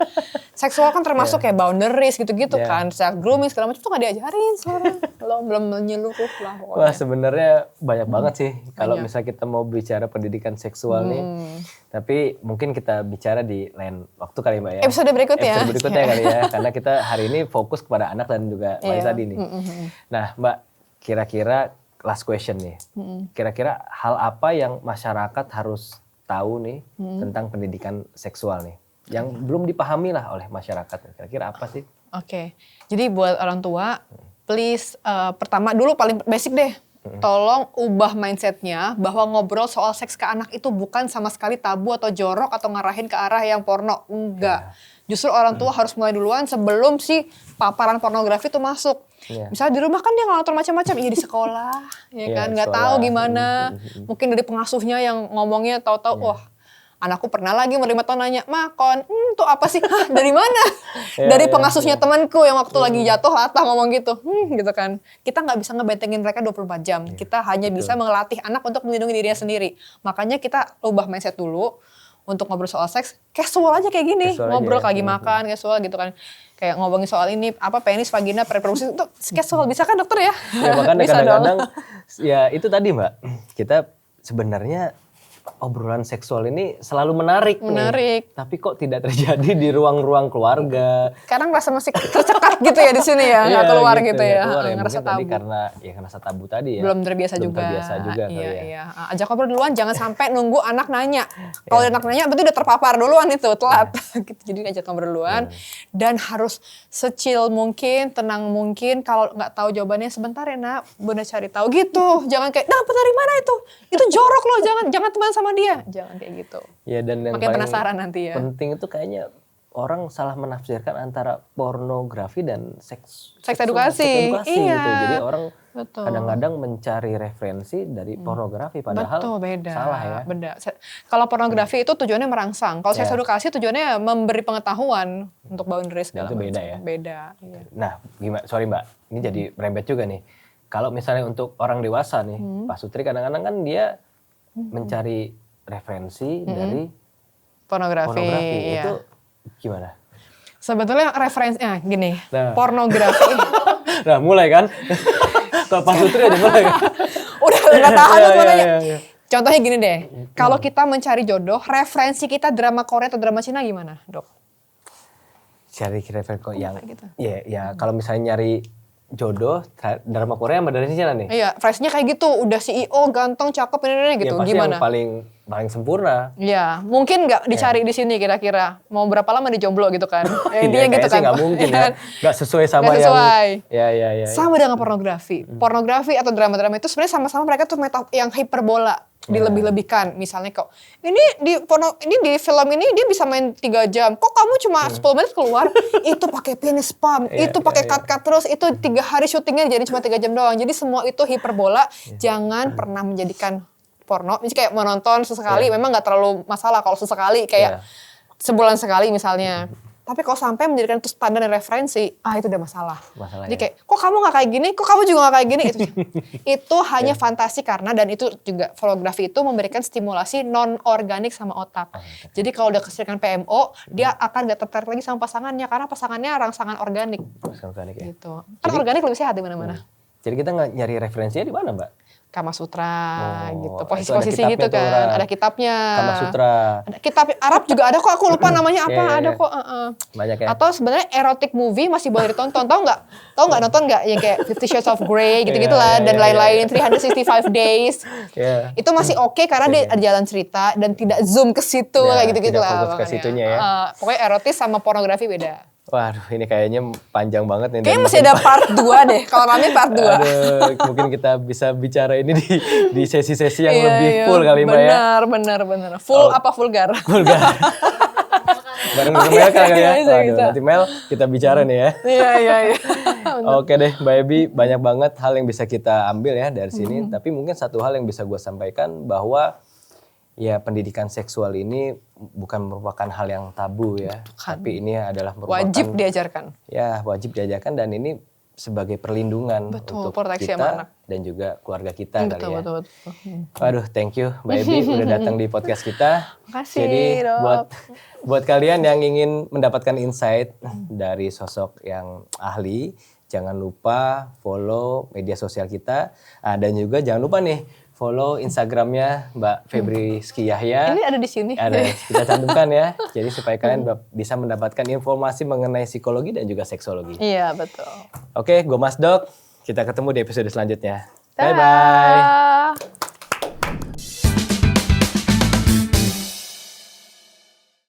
Speaker 1: Seksual kan termasuk kayak boundaries gitu-gitu kan. Self grooming segala macam tuh gak diajarin sekarang. Belum menyeluruh lah pokoknya.
Speaker 2: Wah, sebenarnya banyak banget sih kalau misalnya kita mau bicara pendidikan seksual nih. Tapi mungkin kita bicara di lain waktu kali Mbak ya.
Speaker 1: Episode berikutnya
Speaker 2: kali ya. Karena kita hari ini fokus kepada anak dan juga Laisa nih. Nah, Mbak, kira-kira last question nih. Kira-kira hal apa yang masyarakat harus tahu nih tentang pendidikan seksual nih? Yang belum dipahami lah oleh masyarakat. Kira-kira apa sih?
Speaker 1: Oke. Jadi buat orang tua, please pertama dulu paling basic deh. Tolong ubah mindsetnya bahwa ngobrol soal seks ke anak itu bukan sama sekali tabu atau jorok atau ngarahin ke arah yang porno. Enggak. Justru orang tua harus mulai duluan sebelum si paparan pornografi itu masuk. Misalnya di rumah kan dia nonton macam-macam, iya di sekolah, ya kan, nggak tahu gimana. Mungkin dari pengasuhnya yang ngomongnya tahu-tahu, wah anakku pernah lagi menerima tahun nanya, Makon, tuh apa sih? Hah, dari mana? Dari pengasuhnya temanku yang waktu lagi jatuh latah ngomong gitu. Gitu kan. Kita nggak bisa ngebentengin mereka 24 jam. Kita hanya bisa melatih anak untuk melindungi dirinya sendiri. Makanya kita ubah mindset dulu untuk ngobrol soal seks, casual aja kayak gini. Ngobrol lagi makan, casual gitu kan. Kayak ngomongin soal ini, apa penis, vagina, reproduksi, itu casual. Bisa kan dokter ya?
Speaker 2: Ya makanya kadang-kadang, ya itu tadi Mbak, kita sebenarnya obrolan seksual ini selalu menarik nih. Tapi kok tidak terjadi di ruang-ruang keluarga.
Speaker 1: Kadang rasa masih tercekat gitu ya di sini ya, nggak keluar gitu ya. Ngerasa tabu.
Speaker 2: Karena tabu tadi ya.
Speaker 1: Belum terbiasa juga. Iya. Ajak ngobrol duluan, jangan sampai nunggu anak nanya. Kalau anak nanya berarti udah terpapar duluan itu, telat. Jadi ajak ngobrol duluan. Dan harus secil mungkin, tenang mungkin. Kalau nggak tahu jawabannya sebentar ya nak, Bunda cari tahu gitu. Jangan kayak, dapat dari mana itu? Itu jorok loh, jangan teman sama dia, jangan kayak gitu.
Speaker 2: Ya, dan yang
Speaker 1: makin penasaran nanti ya.
Speaker 2: Penting itu kayaknya orang salah menafsirkan antara pornografi dan seks
Speaker 1: edukasi. Iya.
Speaker 2: Gitu. Jadi orang kadang-kadang mencari referensi dari pornografi padahal
Speaker 1: beda.
Speaker 2: Salah ya.
Speaker 1: Beda. Kalau pornografi itu tujuannya merangsang. Kalau seks edukasi tujuannya memberi pengetahuan untuk boundaries segala macam. Itu beda ya. Beda. Iya.
Speaker 2: Nah, gimana? Sorry Mbak, ini jadi merembet juga nih. Kalau misalnya untuk orang dewasa nih, Pak Sutri kadang-kadang kan dia mencari referensi dari pornografi.
Speaker 1: Iya.
Speaker 2: Itu gimana?
Speaker 1: Sebetulnya referensinya gini, pornografi.
Speaker 2: Nah, mulai kan? Kalau Pak Sutri aja mulai kan?
Speaker 1: Udah nggak tahan semuanya. Contohnya gini deh, kalau kita mencari jodoh, referensi kita drama Korea atau drama Cina gimana, Dok?
Speaker 2: Cari referensi yang gitu. Ya kalau misalnya nyari jodoh drama Korea sama dari Cina nih.
Speaker 1: Iya, freshnya kayak gitu, udah CEO ganteng, cakep ini gitu.
Speaker 2: Ya, pasti
Speaker 1: gimana?
Speaker 2: Yang paling sempurna.
Speaker 1: Iya, mungkin nggak dicari di sini kira-kira. Mau berapa lama dijomblo gitu kan? Intinya gitu kan.
Speaker 2: Nggak mungkin ya. Nggak sesuai sama
Speaker 1: gak sesuai.
Speaker 2: Ya.
Speaker 1: Sama dengan pornografi. Pornografi atau drama-drama itu sebenarnya sama-sama mereka tuh yang hiperbola. Dilebih-lebihkan, misalnya kok ini di film ini dia bisa main 3 jam, kok kamu cuma 10 menit keluar, itu pakai penis pump, itu pakai cut terus, itu 3 hari syutingnya jadi cuma 3 jam doang, jadi semua itu hiperbola. Jangan pernah menjadikan porno, misalnya kayak menonton sesekali, memang nggak terlalu masalah kalau sesekali kayak sebulan sekali misalnya. Tapi kalau sampai menjadikan itu standar dan referensi, itu udah masalah. Jadi
Speaker 2: ya.
Speaker 1: kayak, kok kamu gak kayak gini, kok kamu juga gak kayak gini. Itu hanya fantasi karena, dan itu juga fotografi itu memberikan stimulasi non-organik sama otak. Jadi kalau udah keseringan PMO, dia akan gak tertarik lagi sama pasangannya, karena pasangannya rangsangan organik.
Speaker 2: Organik ya.
Speaker 1: Gitu. Kan organik lebih sehat di mana-mana.
Speaker 2: Jadi kita nyari referensinya di mana, Mbak?
Speaker 1: Kama Sutra gitu,
Speaker 2: itu
Speaker 1: posisi-posisi
Speaker 2: ada
Speaker 1: gitu
Speaker 2: kitabnya tuh,
Speaker 1: kan,
Speaker 2: Ran.
Speaker 1: ada kitabnya.
Speaker 2: Kama Sutra.
Speaker 1: Ada kitab Arab juga ada kok, aku lupa namanya apa,
Speaker 2: Iya.
Speaker 1: ada kok.
Speaker 2: Banyak ya.
Speaker 1: Atau sebenarnya erotic movie masih boleh ditonton, tau nggak nonton nggak yang kayak 50 Shades of Grey gitu-gitu lah, dan lain-lain, 365 Days.
Speaker 2: Iya.
Speaker 1: Itu masih oke karena dia ada jalan cerita dan tidak zoom ke situ
Speaker 2: Ya,
Speaker 1: kayak gitu-gitu
Speaker 2: tidak
Speaker 1: lah.
Speaker 2: fokus ke
Speaker 1: makanya.
Speaker 2: situnya ya.
Speaker 1: Pokoknya erotis sama pornografi beda.
Speaker 2: Waduh, ini kayaknya panjang banget nih.
Speaker 1: Kayaknya masih ada part 2 deh, kalau Mami part 2.
Speaker 2: Aduh, mungkin kita bisa bicara ini di sesi-sesi yang
Speaker 1: Iya,
Speaker 2: lebih
Speaker 1: iya.
Speaker 2: full kali Mbak ya.
Speaker 1: Benar. Full apa vulgar?
Speaker 2: Vulgar. Bareng Mel kali ya.
Speaker 1: Bisa,
Speaker 2: Waduh,
Speaker 1: bisa.
Speaker 2: nanti Mel kita bicara nih ya.
Speaker 1: Iya.
Speaker 2: Oke deh Mbak Ebi, banyak banget hal yang bisa kita ambil ya dari sini. Tapi mungkin satu hal yang bisa gue sampaikan bahwa ya pendidikan seksual ini bukan merupakan hal yang tabu ya. Tapi ini adalah merupakan
Speaker 1: Wajib diajarkan.
Speaker 2: ya wajib diajarkan, dan ini sebagai perlindungan
Speaker 1: Betul,
Speaker 2: untuk
Speaker 1: proteksi sama
Speaker 2: kita
Speaker 1: anak.
Speaker 2: dan juga keluarga kita kali ya.
Speaker 1: Betul.
Speaker 2: Waduh, thank you Mbak Ebi udah datang di podcast kita.
Speaker 1: Makasih,
Speaker 2: Jadi
Speaker 1: Dok.
Speaker 2: buat kalian yang ingin mendapatkan insight dari sosok yang ahli, jangan lupa follow media sosial kita. Dan juga jangan lupa nih follow Instagramnya Mbak Febri Rizky Yahya.
Speaker 1: Ini ada di sini.
Speaker 2: Ada, kita cantumkan ya. Jadi supaya kalian bisa mendapatkan informasi mengenai psikologi dan juga seksologi.
Speaker 1: Iya, betul.
Speaker 2: Oke, gue Mas Dok. Kita ketemu di episode selanjutnya.
Speaker 1: Dadah.
Speaker 2: Bye-bye.